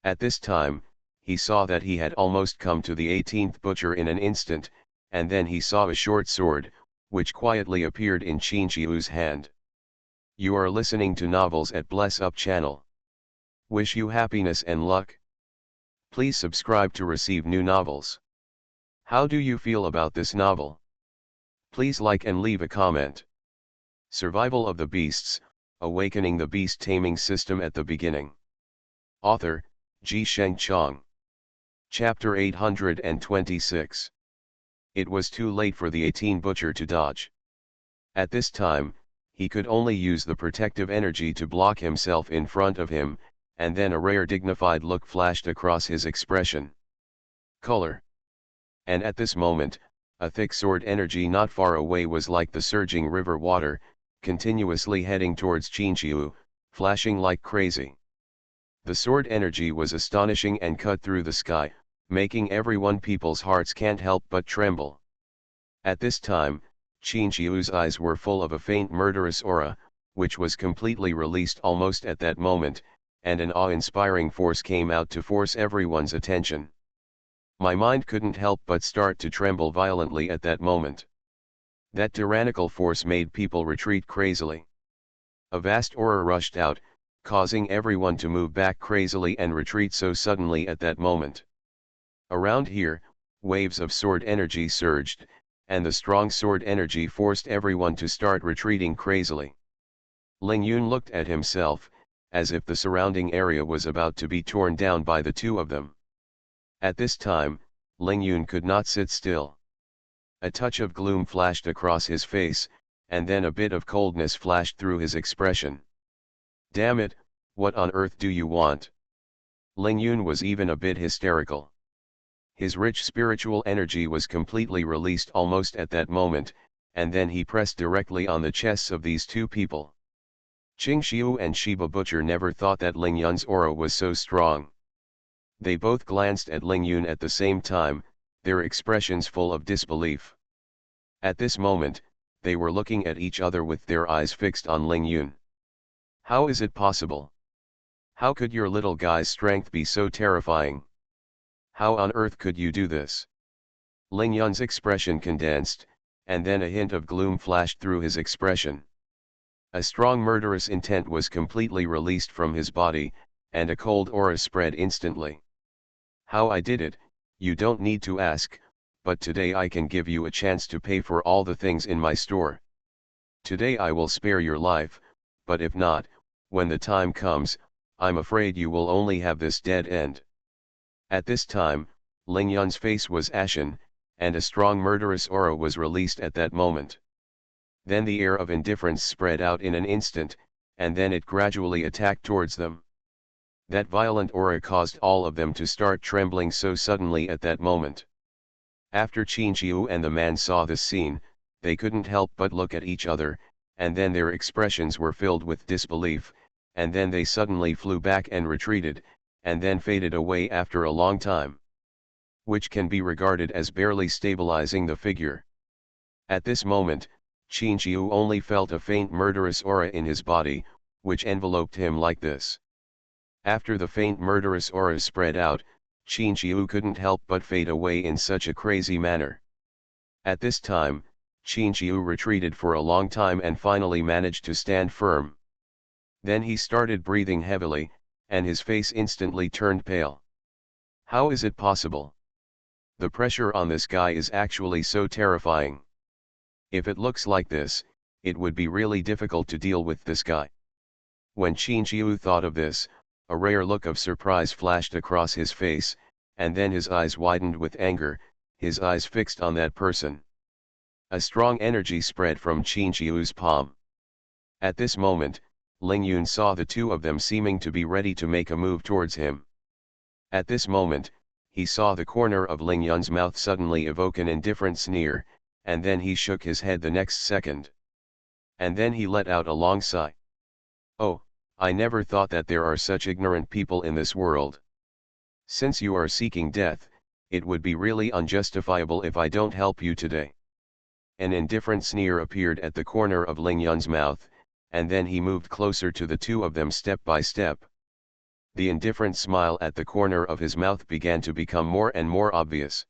At this time, he saw that he had almost come to the 18th butcher in an instant, and then he saw a short sword, which quietly appeared in Qinqiu's hand. You are listening to Novels at Bless Up channel. Wish you happiness and luck. Please subscribe to receive new novels. How do you feel about this novel? Please like and leave a comment. Survival of the Beasts, Awakening the Beast Taming System at the Beginning. Author, Sheng Chong. Chapter 826. It was too late for the 18 Butcher to dodge. At this time, he could only use the protective energy to block himself in front of him, and then a rare dignified look flashed across his expression. Color. And at this moment, a thick sword energy not far away was like the surging river water, continuously heading towards Qinqiu, flashing like crazy. The sword energy was astonishing and cut through the sky, making people's hearts can't help but tremble. At this time, Qinqiu's eyes were full of a faint murderous aura, which was completely released almost at that moment, and an awe-inspiring force came out to force everyone's attention. My mind couldn't help but start to tremble violently at that moment. That tyrannical force made people retreat crazily. A vast aura rushed out, causing everyone to move back crazily and retreat so suddenly at that moment. Around here, waves of sword energy surged, and the strong sword energy forced everyone to start retreating crazily. Ling Yun looked at himself, as if the surrounding area was about to be torn down by the two of them. At this time, Ling Yun could not sit still. A touch of gloom flashed across his face, and then a bit of coldness flashed through his expression. Damn it, what on earth do you want? Ling Yun was even a bit hysterical. His rich spiritual energy was completely released almost at that moment, and then he pressed directly on the chests of these two people. Qingxiu and Shiba Butcher never thought that Ling Yun's aura was so strong. They both glanced at Ling Yun at the same time, their expressions full of disbelief. At this moment, they were looking at each other with their eyes fixed on Ling Yun. How is it possible? How could your little guy's strength be so terrifying? How on earth could you do this? Ling Yun's expression condensed, and then a hint of gloom flashed through his expression. A strong murderous intent was completely released from his body, and a cold aura spread instantly. How I did it, you don't need to ask, but today I can give you a chance to pay for all the things in my store. Today I will spare your life, but if not, when the time comes, I'm afraid you will only have this dead end. At this time, Ling Yun's face was ashen, and a strong murderous aura was released at that moment. Then the air of indifference spread out in an instant, and then it gradually attacked towards them. That violent aura caused all of them to start trembling so suddenly at that moment. After Qinqiu and the man saw this scene, they couldn't help but look at each other, and then their expressions were filled with disbelief, and then they suddenly flew back and retreated, and then faded away after a long time, which can be regarded as barely stabilizing the figure. At this moment, Qinqiu only felt a faint murderous aura in his body, which enveloped him like this. After the faint murderous aura spread out, Qinqiu couldn't help but fade away in such a crazy manner. At this time, Qinqiu retreated for a long time and finally managed to stand firm. Then he started breathing heavily, and his face instantly turned pale. How is it possible? The pressure on this guy is actually so terrifying. If it looks like this, it would be really difficult to deal with this guy. When Qinqiu thought of this, a rare look of surprise flashed across his face, and then his eyes widened with anger, his eyes fixed on that person. A strong energy spread from Qinqiu's palm. At this moment, Ling Yun saw the two of them seeming to be ready to make a move towards him. At this moment, he saw the corner of Ling Yun's mouth suddenly evoke an indifferent sneer, and then he shook his head the next second. And then he let out a long sigh. Oh, I never thought that there are such ignorant people in this world. Since you are seeking death, it would be really unjustifiable if I don't help you today. An indifferent sneer appeared at the corner of Ling Yun's mouth, and then he moved closer to the two of them step by step. The indifferent smile at the corner of his mouth began to become more and more obvious.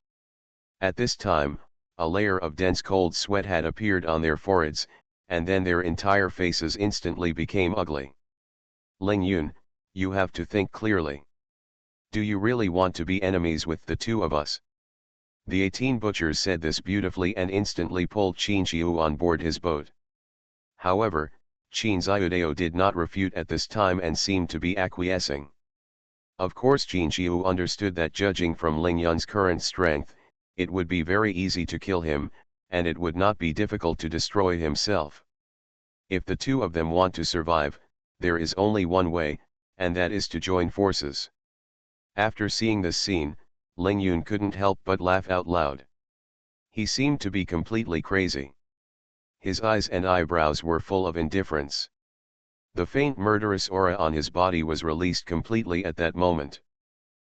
At this time, a layer of dense cold sweat had appeared on their foreheads, and then their entire faces instantly became ugly. Ling Yun, you have to think clearly. Do you really want to be enemies with the two of us? The 18 butchers said this beautifully and instantly pulled Qin Xiu on board his boat. However, Qin Xiudao did not refute at this time and seemed to be acquiescing. Of course Qin Xiu understood that judging from Ling Yun's current strength, it would be very easy to kill him, and it would not be difficult to destroy himself. If the two of them want to survive, there is only one way, and that is to join forces. After seeing this scene, Ling Yun couldn't help but laugh out loud. He seemed to be completely crazy. His eyes and eyebrows were full of indifference. The faint murderous aura on his body was released completely at that moment.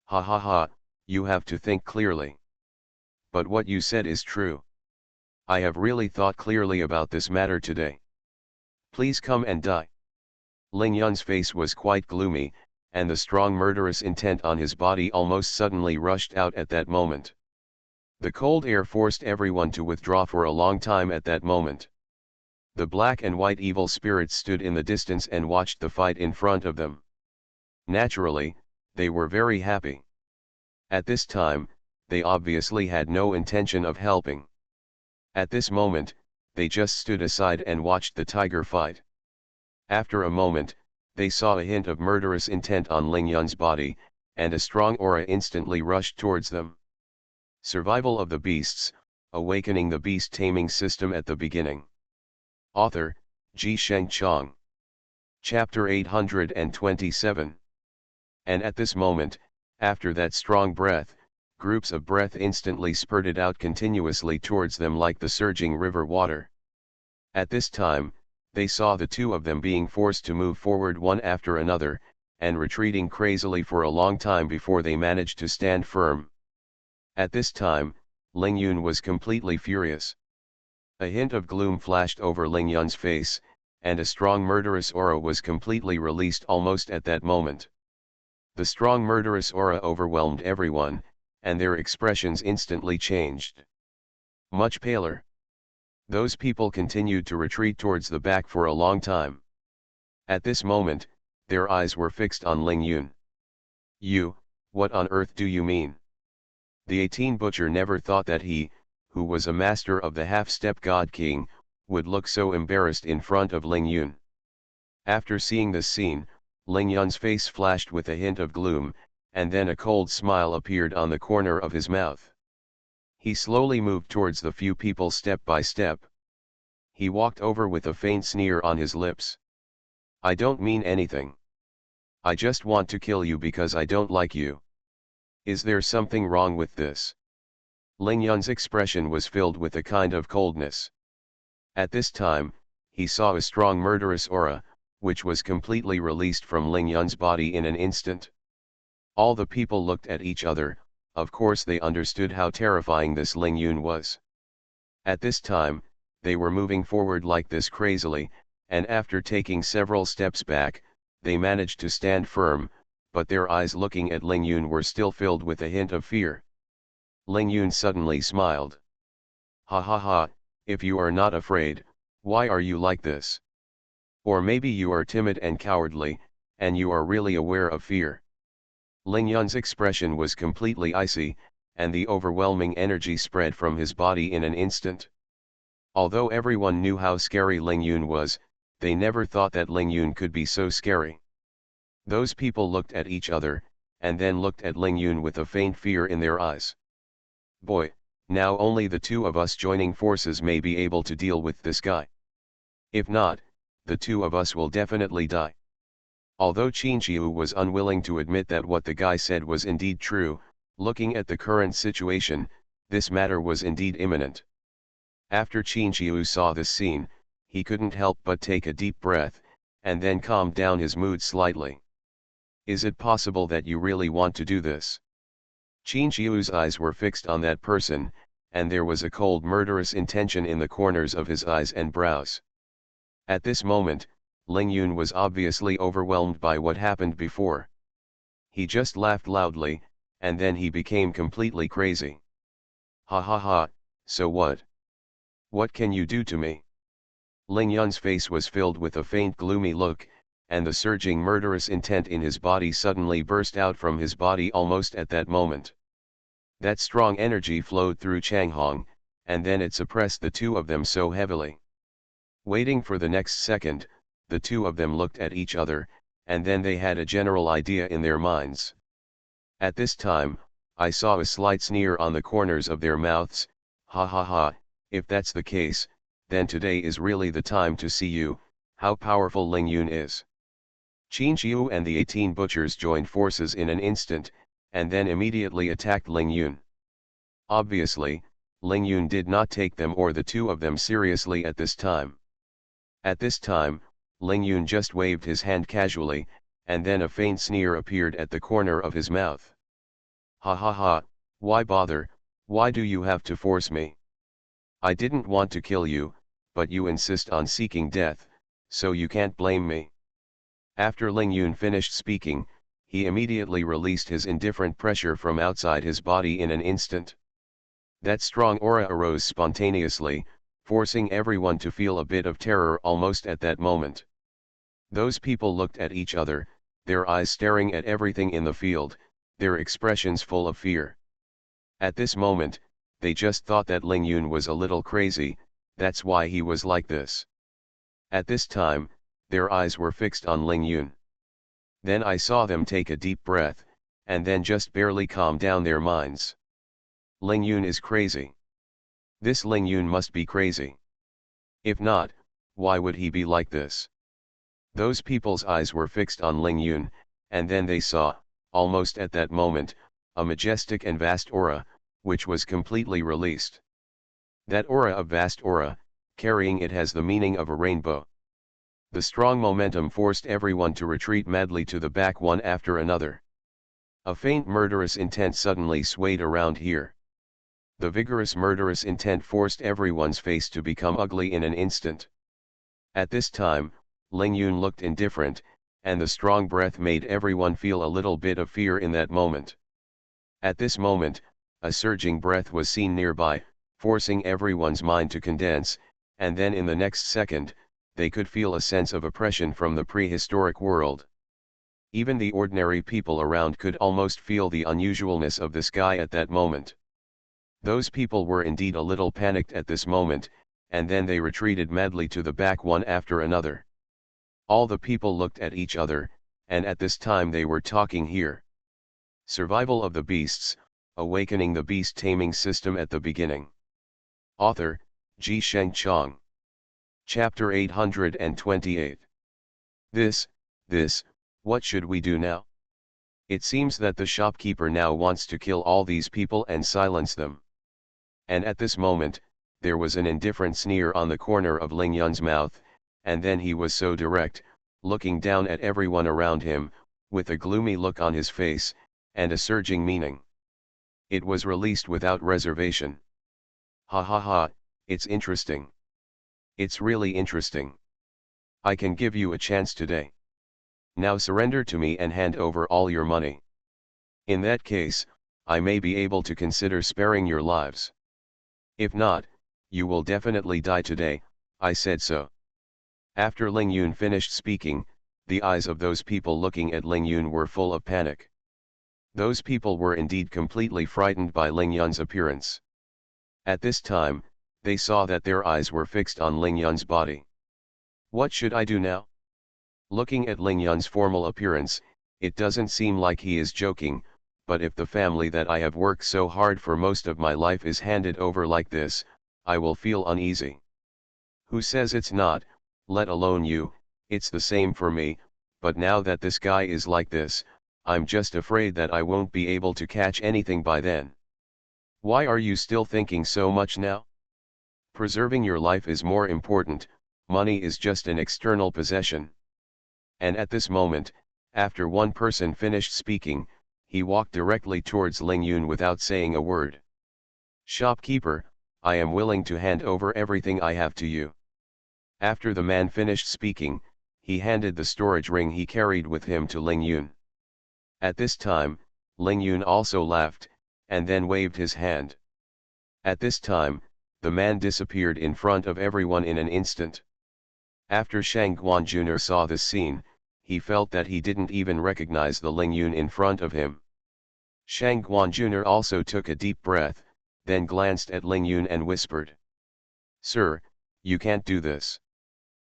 Ha ha ha, you have to think clearly. But what you said is true. I have really thought clearly about this matter today. Please come and die. Ling Yun's face was quite gloomy, and the strong murderous intent on his body almost suddenly rushed out at that moment. The cold air forced everyone to withdraw for a long time at that moment. The black and white evil spirits stood in the distance and watched the fight in front of them. Naturally, they were very happy. At this time, they obviously had no intention of helping. At this moment, they just stood aside and watched the tiger fight. After a moment, they saw a hint of murderous intent on Ling Yun's body, and a strong aura instantly rushed towards them. Survival of the Beasts, Awakening the Beast Taming System at the Beginning. Author, Ji Sheng Chong. Chapter 827. And at this moment, after that strong breath, groups of breath instantly spurted out continuously towards them like the surging river water. At this time, they saw the two of them being forced to move forward one after another, and retreating crazily for a long time before they managed to stand firm. At this time, Ling Yun was completely furious. A hint of gloom flashed over Ling Yun's face, and a strong murderous aura was completely released almost at that moment. The strong murderous aura overwhelmed everyone, and their expressions instantly changed. Much paler. Those people continued to retreat towards the back for a long time. At this moment, their eyes were fixed on Ling Yun. You, what on earth do you mean? The 18 butcher never thought that he, who was a master of the half-step God King, would look so embarrassed in front of Ling Yun. After seeing this scene, Ling Yun's face flashed with a hint of gloom, and then a cold smile appeared on the corner of his mouth. He slowly moved towards the few people step by step. He walked over with a faint sneer on his lips. I don't mean anything. I just want to kill you because I don't like you. Is there something wrong with this? Ling Yun's expression was filled with a kind of coldness. At this time, he saw a strong murderous aura, which was completely released from Ling Yun's body in an instant. All the people looked at each other. Of course they understood how terrifying this Ling Yun was. At this time, they were moving forward like this crazily, and after taking several steps back, they managed to stand firm, but their eyes looking at Ling Yun were still filled with a hint of fear. Ling Yun suddenly smiled. Ha ha ha, if you are not afraid, why are you like this? Or maybe you are timid and cowardly, and you are really aware of fear. Ling Yun's expression was completely icy, and the overwhelming energy spread from his body in an instant. Although everyone knew how scary Ling Yun was, they never thought that Ling Yun could be so scary. Those people looked at each other, and then looked at Ling Yun with a faint fear in their eyes. Boy, now only the two of us joining forces may be able to deal with this guy. If not, the two of us will definitely die. Although Qin Xiu was unwilling to admit that what the guy said was indeed true, looking at the current situation, this matter was indeed imminent. After Qin Xiu saw this scene, he couldn't help but take a deep breath, and then calmed down his mood slightly. Is it possible that you really want to do this? Qin Xiu's eyes were fixed on that person, and there was a cold murderous intention in the corners of his eyes and brows. At this moment, Ling Yun was obviously overwhelmed by what happened before. He just laughed loudly, and then he became completely crazy. Ha ha ha, So what? What can you do to me? Ling Yun's face was filled with a faint gloomy look, and the surging murderous intent in his body suddenly burst out from his body almost at that moment. That strong energy flowed through Chang Hong, and then it suppressed the two of them so heavily. Waiting for the next second, the two of them looked at each other, and then they had a general idea in their minds. At this time, I saw a slight sneer on the corners of their mouths. Ha ha ha, if that's the case, then today is really the time to see you, how powerful Ling Yun is. Qin Xiu and the 18 butchers joined forces in an instant, and then immediately attacked Ling Yun. Obviously, Ling Yun did not take them or the two of them seriously at this time. At this time, Ling Yun just waved his hand casually, and then a faint sneer appeared at the corner of his mouth. Ha ha ha, why bother, why do you have to force me? I didn't want to kill you, but you insist on seeking death, so you can't blame me. After Ling Yun finished speaking, he immediately released his indifferent pressure from outside his body in an instant. That strong aura arose spontaneously, forcing everyone to feel a bit of terror almost at that moment. Those people looked at each other, their eyes staring at everything in the field, their expressions full of fear. At this moment, they just thought that Ling Yun was a little crazy, that's why he was like this. At this time, their eyes were fixed on Ling Yun. Then I saw them take a deep breath, and then just barely calm down their minds. Ling Yun is crazy. This Ling Yun must be crazy. If not, why would he be like this? Those people's eyes were fixed on Ling Yun, and then they saw, almost at that moment, a majestic and vast aura, which was completely released. That aura of vast aura, carrying it has the meaning of a rainbow. The strong momentum forced everyone to retreat madly to the back one after another. A faint murderous intent suddenly swayed around here. The vigorous murderous intent forced everyone's face to become ugly in an instant. At this time, Ling Yun looked indifferent, and the strong breath made everyone feel a little bit of fear in that moment. At this moment, a surging breath was seen nearby, forcing everyone's mind to condense, and then in the next second, they could feel a sense of oppression from the prehistoric world. Even the ordinary people around could almost feel the unusualness of the sky at that moment. Those people were indeed a little panicked at this moment, and then they retreated madly to the back one after another. All the people looked at each other, and at this time they were talking here. Survival of the Beasts, Awakening the Beast Taming System at the Beginning. Author, Ji Sheng Chong. Chapter 828. This, what should we do now? It seems that the shopkeeper now wants to kill all these people and silence them. And at this moment, there was an indifferent sneer on the corner of Ling Yun's mouth, and then he was so direct, looking down at everyone around him, with a gloomy look on his face, and a surging meaning. It was released without reservation. Ha ha ha, it's interesting. It's really interesting. I can give you a chance today. Now surrender to me and hand over all your money. In that case, I may be able to consider sparing your lives. If not, you will definitely die today, I said so. After Ling Yun finished speaking, the eyes of those people looking at Ling Yun were full of panic. Those people were indeed completely frightened by Ling Yun's appearance. At this time, they saw that their eyes were fixed on Ling Yun's body. What should I do now? Looking at Ling Yun's formal appearance, it doesn't seem like he is joking, but if the family that I have worked so hard for most of my life is handed over like this, I will feel uneasy. Who says it's not, let alone you, it's the same for me, but now that this guy is like this, I'm just afraid that I won't be able to catch anything by then. Why are you still thinking so much now? Preserving your life is more important, money is just an external possession. And at this moment, after one person finished speaking, he walked directly towards Ling Yun without saying a word. Shopkeeper, I am willing to hand over everything I have to you. After the man finished speaking, he handed the storage ring he carried with him to Ling Yun. At this time, Ling Yun also laughed, and then waved his hand. At this time, the man disappeared in front of everyone in an instant. After Shang Guan Jr. saw this scene, he felt that he didn't even recognize the Ling Yun in front of him. Shang Guan Jr. also took a deep breath, then glanced at Ling Yun and whispered, "Sir, you can't do this."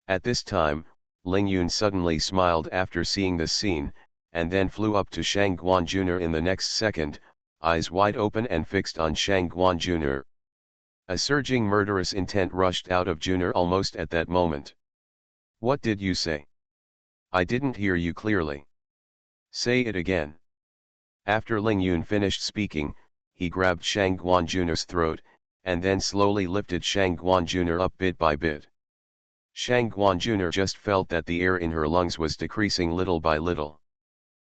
At this time, Ling Yun suddenly smiled after seeing this scene, and then flew up to Shang Guan Jr. in the next second, eyes wide open and fixed on Shang Guan Jr. A surging murderous intent rushed out of Jr. almost at that moment. "What did you say? I didn't hear you clearly. Say it again." After Ling Yun finished speaking, he grabbed Shang Guan Jr.'s throat, and then slowly lifted Shang Guan Jr. up bit by bit. Shang Guan Jr. just felt that the air in her lungs was decreasing little by little.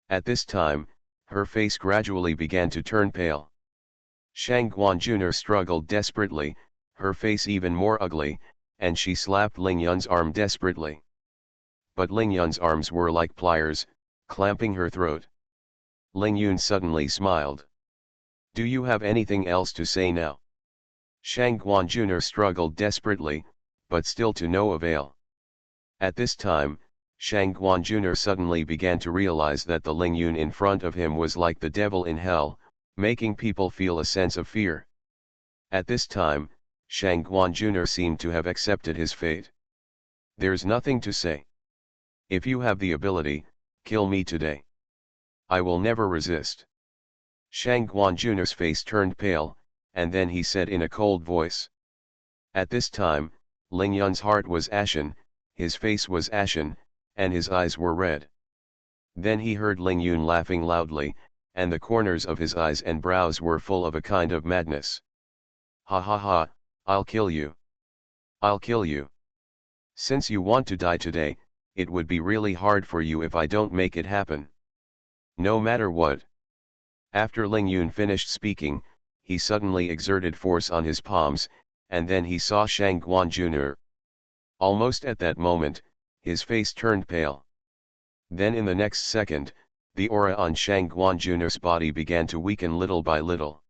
At this time, her face gradually began to turn pale. Shang Guan Jr. struggled desperately, her face even more ugly, and she slapped Ling Yun's arm desperately. But Ling Yun's arms were like pliers, clamping her throat. Ling Yun suddenly smiled. "Do you have anything else to say now?" Shang Guan Jr. struggled desperately, but still to no avail. At this time, Shang Guan Jr. suddenly began to realize that the Ling Yun in front of him was like the devil in hell, making people feel a sense of fear. At this time, Shang Guan Jr. seemed to have accepted his fate. "There's nothing to say. If you have the ability, kill me today. I will never resist." Shang Guan Jr.'s face turned pale, and then he said in a cold voice. At this time, Ling Yun's heart was ashen, his face was ashen, and his eyes were red. Then he heard Ling Yun laughing loudly, and the corners of his eyes and brows were full of a kind of madness. "Ha ha ha, I'll kill you. I'll kill you. Since you want to die today, it would be really hard for you if I don't make it happen. No matter what." After Ling Yun finished speaking, he suddenly exerted force on his palms, and then he saw Shang Guan Jr. Almost at that moment, his face turned pale. Then in the next second, the aura on Shang Guan Jr.'s body began to weaken little by little.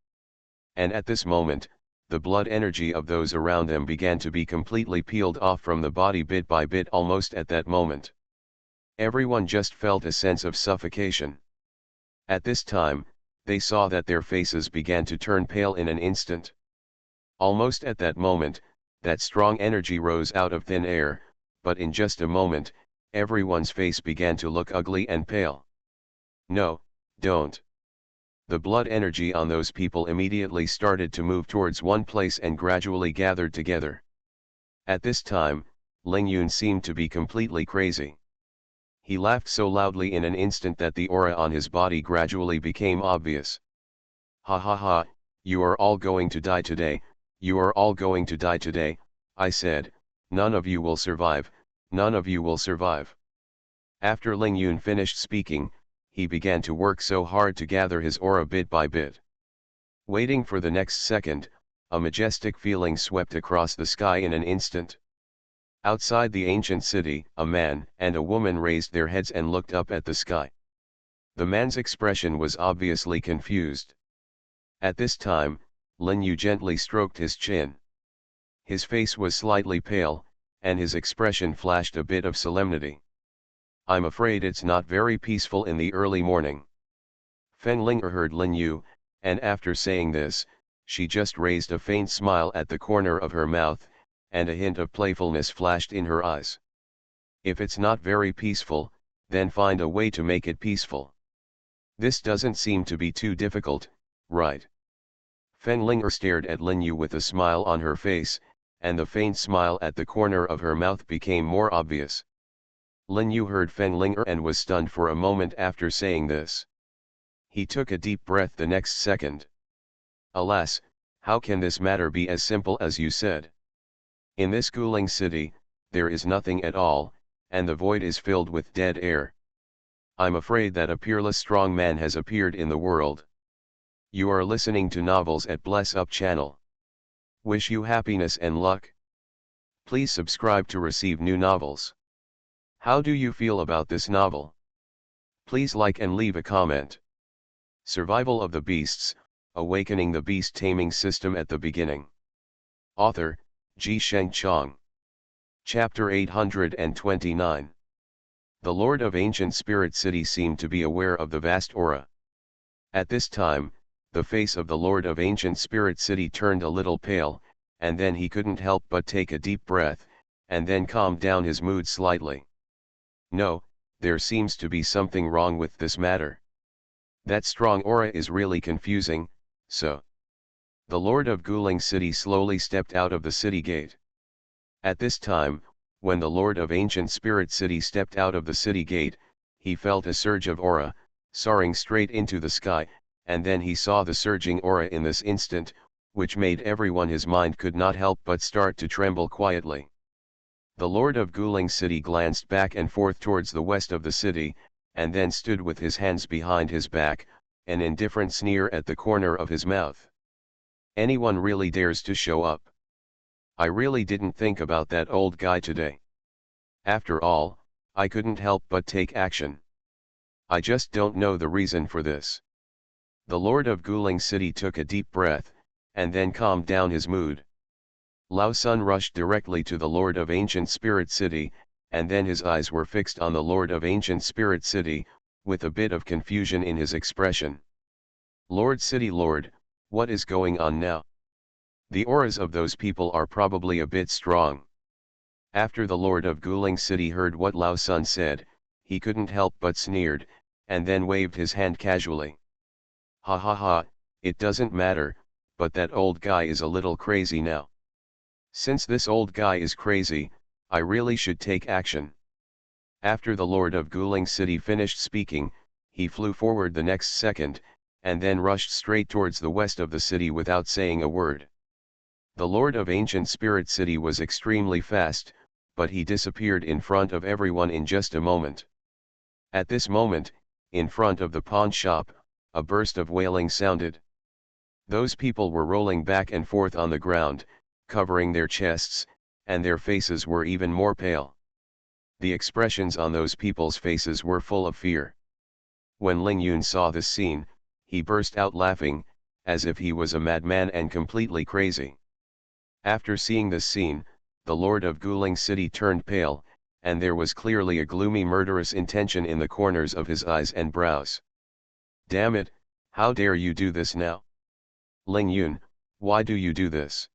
And at this moment, the blood energy of those around them began to be completely peeled off from the body bit by bit almost at that moment. Everyone just felt a sense of suffocation. At this time, they saw that their faces began to turn pale in an instant. Almost at that moment, that strong energy rose out of thin air, but in just a moment, everyone's face began to look ugly and pale. "No, don't." The blood energy on those people immediately started to move towards one place and gradually gathered together. At this time, Ling Yun seemed to be completely crazy. He laughed so loudly in an instant that the aura on his body gradually became obvious. "Ha ha ha, you are all going to die today, you are all going to die today, I said, none of you will survive, none of you will survive." After Ling Yun finished speaking, he began to work so hard to gather his aura bit by bit. Waiting for the next second, a majestic feeling swept across the sky in an instant. Outside the ancient city, a man and a woman raised their heads and looked up at the sky. The man's expression was obviously confused. At this time, Lin Yu gently stroked his chin. His face was slightly pale, and his expression flashed a bit of solemnity. "I'm afraid it's not very peaceful in the early morning." Fen Ling heard Lin Yu, and after saying this, she just raised a faint smile at the corner of her mouth, and a hint of playfulness flashed in her eyes. "If it's not very peaceful, then find a way to make it peaceful. This doesn't seem to be too difficult, right?" Fen Ling stared at Lin Yu with a smile on her face, and the faint smile at the corner of her mouth became more obvious. Lin Yu heard Fen Ling and was stunned for a moment after saying this. He took a deep breath the next second. "Alas, how can this matter be as simple as you said? In this Guling city, there is nothing at all, and the void is filled with dead air. I'm afraid that a peerless strong man has appeared in the world." You are listening to Novels at Bless Up channel. Wish you happiness and luck. Please subscribe to receive new novels. How do you feel about this novel? Please like and leave a comment. Survival of the Beasts, Awakening the Beast Taming System at the beginning. Author, Ji Sheng Chong. Chapter 829. The Lord of Ancient Spirit City seemed to be aware of the vast aura. At this time, the face of the Lord of Ancient Spirit City turned a little pale, and then he couldn't help but take a deep breath, and then calmed down his mood slightly. No, there seems to be something wrong with this matter. That strong aura is really confusing, so. The Lord of Guling City slowly stepped out of the city gate. At this time, when the Lord of Ancient Spirit City stepped out of the city gate, he felt a surge of aura, soaring straight into the sky, and then he saw the surging aura in this instant, which made everyone his mind could not help but start to tremble quietly. The Lord of Guling City glanced back and forth towards the west of the city, and then stood with his hands behind his back, an indifferent sneer at the corner of his mouth. Anyone really dares to show up? I really didn't think about that old guy today. After all, I couldn't help but take action. I just don't know the reason for this. The Lord of Guling City took a deep breath, and then calmed down his mood. Lao Sun rushed directly to the Lord of Ancient Spirit City, and then his eyes were fixed on the Lord of Ancient Spirit City, with a bit of confusion in his expression. Lord City Lord, what is going on now? The auras of those people are probably a bit strong. After the Lord of Guling City heard what Lao Sun said, he couldn't help but sneered, and then waved his hand casually. Ha ha ha, it doesn't matter, but that old guy is a little crazy now. Since this old guy is crazy, I really should take action. After the Lord of Guling City finished speaking, he flew forward the next second, and then rushed straight towards the west of the city without saying a word. The Lord of Ancient Spirit City was extremely fast, but he disappeared in front of everyone in just a moment. At this moment, in front of the pawn shop, a burst of wailing sounded. Those people were rolling back and forth on the ground, covering their chests, and their faces were even more pale. The expressions on those people's faces were full of fear. When Ling Yun saw this scene, he burst out laughing, as if he was a madman and completely crazy. After seeing this scene, the Lord of Guling City turned pale, and there was clearly a gloomy murderous intention in the corners of his eyes and brows. Damn it, how dare you do this now? Ling Yun, why do you do this?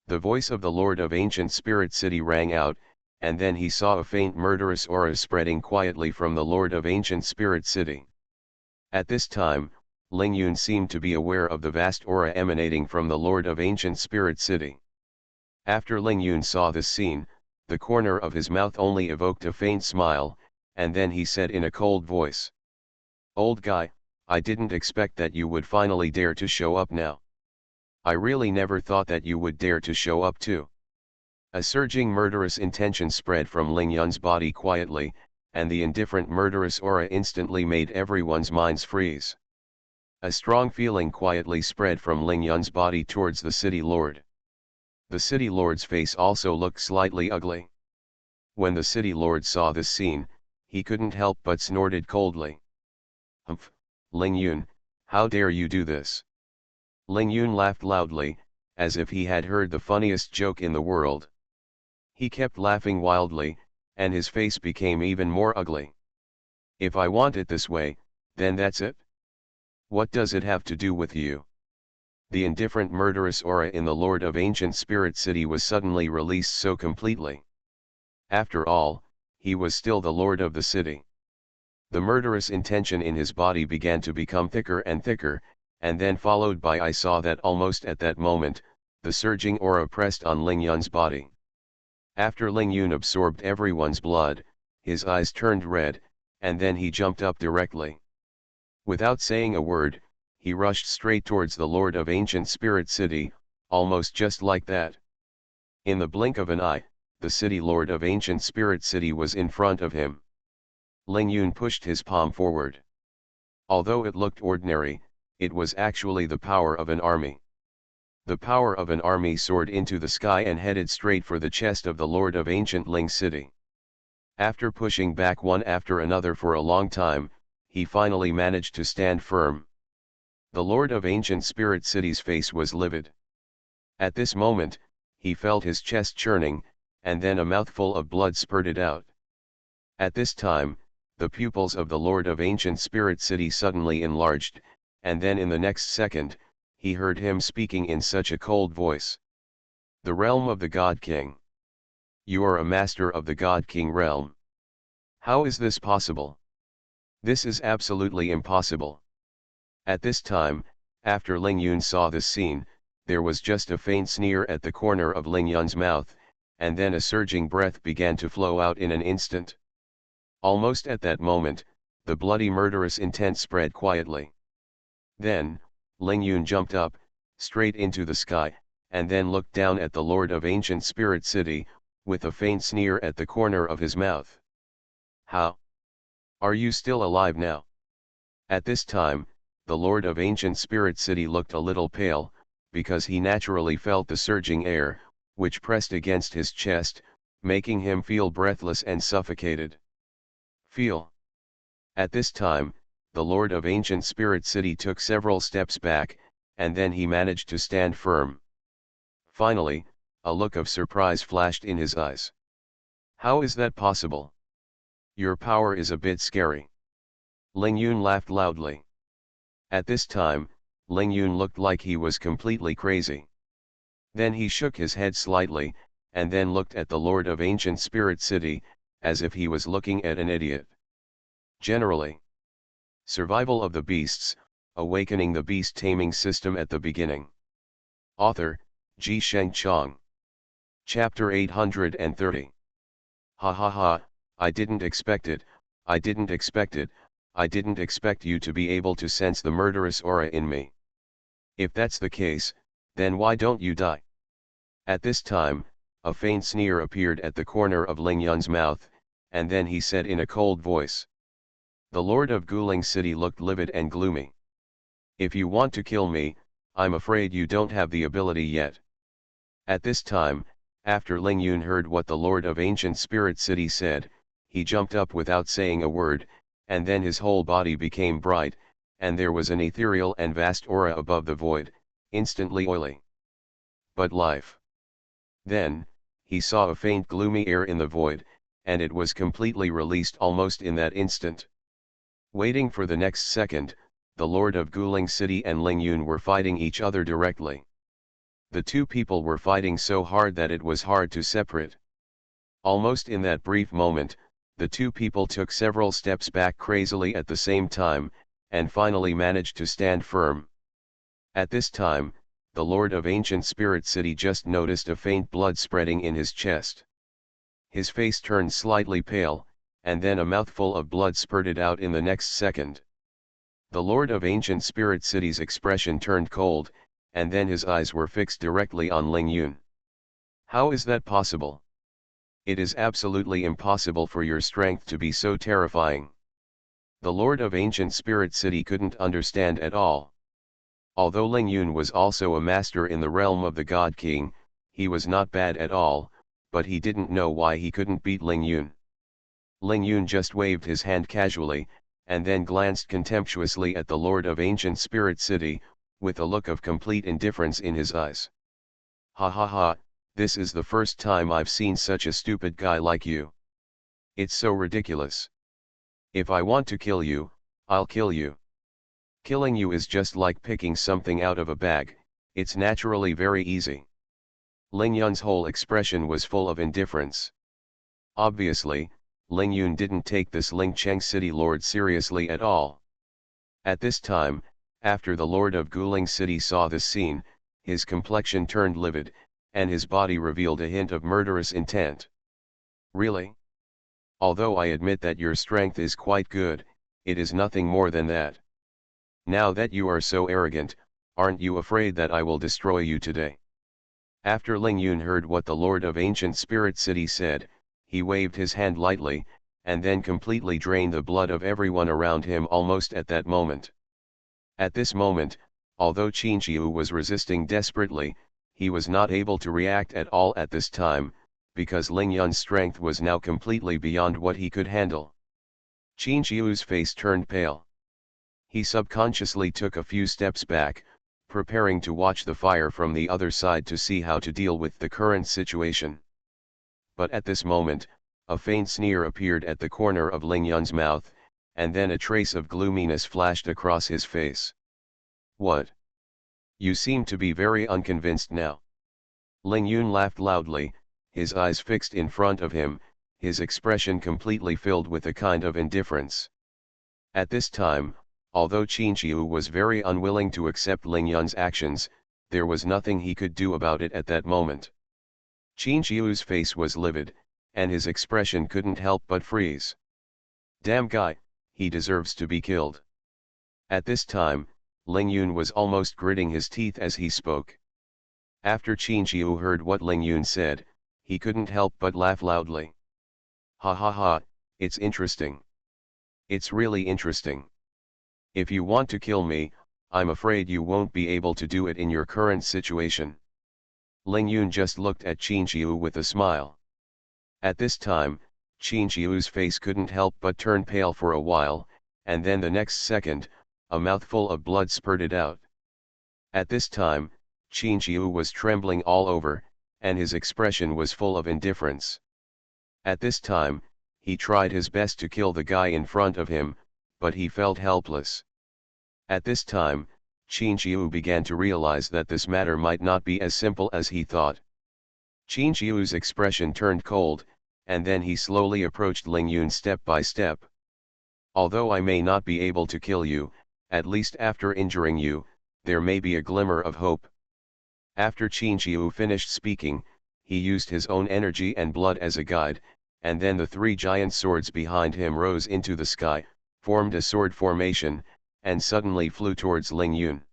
The voice of the Lord of Ancient Spirit City rang out, and then he saw a faint murderous aura spreading quietly from the Lord of Ancient Spirit City. At this time, Ling Yun seemed to be aware of the vast aura emanating from the Lord of Ancient Spirit City. After Ling Yun saw this scene, the corner of his mouth only evoked a faint smile, and then he said in a cold voice, "Old guy, I didn't expect that you would finally dare to show up now. I really never thought that you would dare to show up too." A surging murderous intention spread from Ling Yun's body quietly, and the indifferent murderous aura instantly made everyone's minds freeze. A strong feeling quietly spread from Ling Yun's body towards the city lord. The city lord's face also looked slightly ugly. When the city lord saw this scene, he couldn't help but snorted coldly. "Humph, Ling Yun, how dare you do this?" Ling Yun laughed loudly, as if he had heard the funniest joke in the world. He kept laughing wildly, and his face became even more ugly. "If I want it this way, then that's it? What does it have to do with you?" The indifferent murderous aura in the Lord of Ancient Spirit City was suddenly released so completely. After all, he was still the lord of the city. The murderous intention in his body began to become thicker and thicker, and then followed by I saw that almost at that moment, the surging aura pressed on Ling Yun's body. After Ling Yun absorbed everyone's blood, his eyes turned red, and then he jumped up directly. Without saying a word, he rushed straight towards the Lord of Ancient Spirit City, almost just like that. In the blink of an eye, the city Lord of Ancient Spirit City was in front of him. Ling Yun pushed his palm forward. Although it looked ordinary, it was actually the power of an army. The power of an army soared into the sky and headed straight for the chest of the Lord of Ancient Ling City. After pushing back one after another for a long time, he finally managed to stand firm. The Lord of Ancient Spirit City's face was livid. At this moment, he felt his chest churning, and then a mouthful of blood spurted out. At this time, the pupils of the Lord of Ancient Spirit City suddenly enlarged, and then in the next second, he heard him speaking in such a cold voice. The realm of the God King. You are a master of the God King realm. How is this possible? This is absolutely impossible. At this time, after Ling Yun saw this scene, there was just a faint sneer at the corner of Ling Yun's mouth, and then a surging breath began to flow out in an instant. Almost at that moment, the bloody murderous intent spread quietly. Then, Ling Yun jumped up, straight into the sky, and then looked down at the Lord of Ancient Spirit City, with a faint sneer at the corner of his mouth. How? Are you still alive now? At this time, the Lord of Ancient Spirit City looked a little pale, because he naturally felt the surging air, which pressed against his chest, making him feel breathless and suffocated. Feel. At this time, the Lord of Ancient Spirit City took several steps back, and then he managed to stand firm. Finally, a look of surprise flashed in his eyes. How is that possible? Your power is a bit scary. Ling Yun laughed loudly. At this time, Ling Yun looked like he was completely crazy. Then he shook his head slightly, and then looked at the Lord of Ancient Spirit City, as if he was looking at an idiot. Generally. Survival of the Beasts, Awakening the Beast Taming System at the Beginning. Author, Ji Sheng Chong. Chapter 830. Ha ha ha, I didn't expect it, I didn't expect it, I didn't expect you to be able to sense the murderous aura in me. If that's the case, then why don't you die? At this time, a faint sneer appeared at the corner of Ling Yun's mouth, and then he said in a cold voice. The Lord of Guling City looked livid and gloomy. If you want to kill me, I'm afraid you don't have the ability yet. At this time, after Ling Yun heard what the Lord of Ancient Spirit City said, he jumped up without saying a word, and then his whole body became bright, and there was an ethereal and vast aura above the void, instantly oily. But life. Then, he saw a faint gloomy air in the void, and it was completely released almost in that instant. Waiting for the next second, the Lord of Guling City and Ling Yun were fighting each other directly. The two people were fighting so hard that it was hard to separate. Almost in that brief moment, the two people took several steps back crazily at the same time, and finally managed to stand firm. At this time, the Lord of Ancient Spirit City just noticed a faint blood spreading in his chest. His face turned slightly pale, and then a mouthful of blood spurted out in the next second. The Lord of Ancient Spirit City's expression turned cold, and then his eyes were fixed directly on Ling Yun. How is that possible? It is absolutely impossible for your strength to be so terrifying. The Lord of Ancient Spirit City couldn't understand at all. Although Ling Yun was also a master in the realm of the God King, he was not bad at all, but he didn't know why he couldn't beat Ling Yun. Ling Yun just waved his hand casually, and then glanced contemptuously at the Lord of Ancient Spirit City, with a look of complete indifference in his eyes. Ha ha ha, this is the first time I've seen such a stupid guy like you. It's so ridiculous. If I want to kill you, I'll kill you. Killing you is just like picking something out of a bag, it's naturally very easy. Ling Yun's whole expression was full of indifference. Obviously, Ling Yun didn't take this Ling Cheng City Lord seriously at all. At this time, after the Lord of Guling City saw this scene, his complexion turned livid, and his body revealed a hint of murderous intent. Really? Although I admit that your strength is quite good, it is nothing more than that. Now that you are so arrogant, aren't you afraid that I will destroy you today? After Ling Yun heard what the Lord of Ancient Spirit City said, he waved his hand lightly, and then completely drained the blood of everyone around him almost at that moment. At this moment, although Qin Qiu was resisting desperately, he was not able to react at all at this time, because Ling Yun's strength was now completely beyond what he could handle. Qin Qiu's face turned pale. He subconsciously took a few steps back, preparing to watch the fire from the other side to see how to deal with the current situation. But at this moment, a faint sneer appeared at the corner of Ling Yun's mouth, and then a trace of gloominess flashed across his face. "What? You seem to be very unconvinced now." Ling Yun laughed loudly, his eyes fixed in front of him, his expression completely filled with a kind of indifference. At this time, although Qin Qiu was very unwilling to accept Ling Yun's actions, there was nothing he could do about it at that moment. Qin Qiu's face was livid, and his expression couldn't help but freeze. "Damn guy, he deserves to be killed." At this time, Ling Yun was almost gritting his teeth as he spoke. After Qin Qiu heard what Ling Yun said, he couldn't help but laugh loudly. "Ha ha ha, it's interesting. It's really interesting. If you want to kill me, I'm afraid you won't be able to do it in your current situation." Ling Yun just looked at Qin Qiu with a smile. At this time, Qin Qiu's face couldn't help but turn pale for a while, and then the next second, a mouthful of blood spurted out. At this time, Qin Qiu was trembling all over, and his expression was full of indifference. At this time, he tried his best to kill the guy in front of him, but he felt helpless. At this time, Qin Qiu began to realize that this matter might not be as simple as he thought. Qin Qiu's expression turned cold, and then he slowly approached Ling Yun step by step. "Although I may not be able to kill you, at least after injuring you, there may be a glimmer of hope." After Qin Qiu finished speaking, he used his own energy and blood as a guide, and then the three giant swords behind him rose into the sky, formed a sword formation, and suddenly flew towards Ling Yun.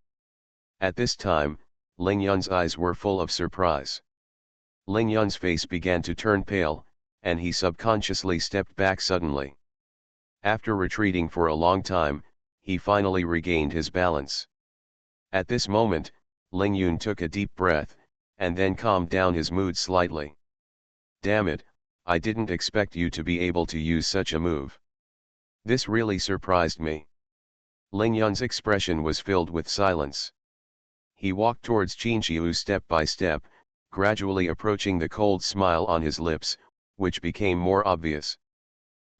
At this time, Ling Yun's eyes were full of surprise. Ling Yun's face began to turn pale, and he subconsciously stepped back suddenly. After retreating for a long time, he finally regained his balance. At this moment, Ling Yun took a deep breath, and then calmed down his mood slightly. "Damn it, I didn't expect you to be able to use such a move. This really surprised me." Ling Yun's expression was filled with silence. He walked towards Qin Qiu step by step, gradually approaching the cold smile on his lips, which became more obvious.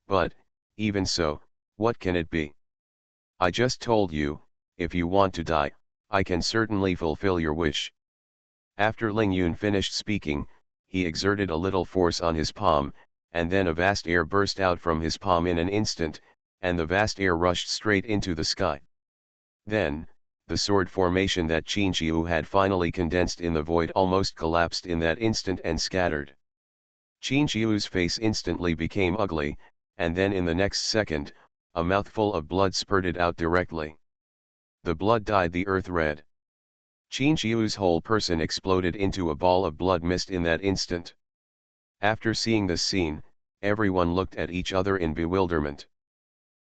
"But, even so, what can it be? I just told you, if you want to die, I can certainly fulfill your wish." After Ling Yun finished speaking, he exerted a little force on his palm, and then a vast air burst out from his palm in an instant, and the vast air rushed straight into the sky. Then, the sword formation that Qin Qiu had finally condensed in the void almost collapsed in that instant and scattered. Qin Qiu's face instantly became ugly, and then in the next second, a mouthful of blood spurted out directly. The blood dyed the earth red. Qin Qiu's whole person exploded into a ball of blood mist in that instant. After seeing this scene, everyone looked at each other in bewilderment.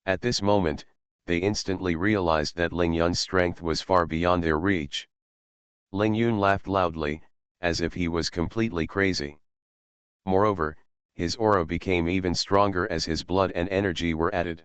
At this moment, they instantly realized that Ling Yun's strength was far beyond their reach. Ling Yun laughed loudly, as if he was completely crazy. Moreover, his aura became even stronger as his blood and energy were added.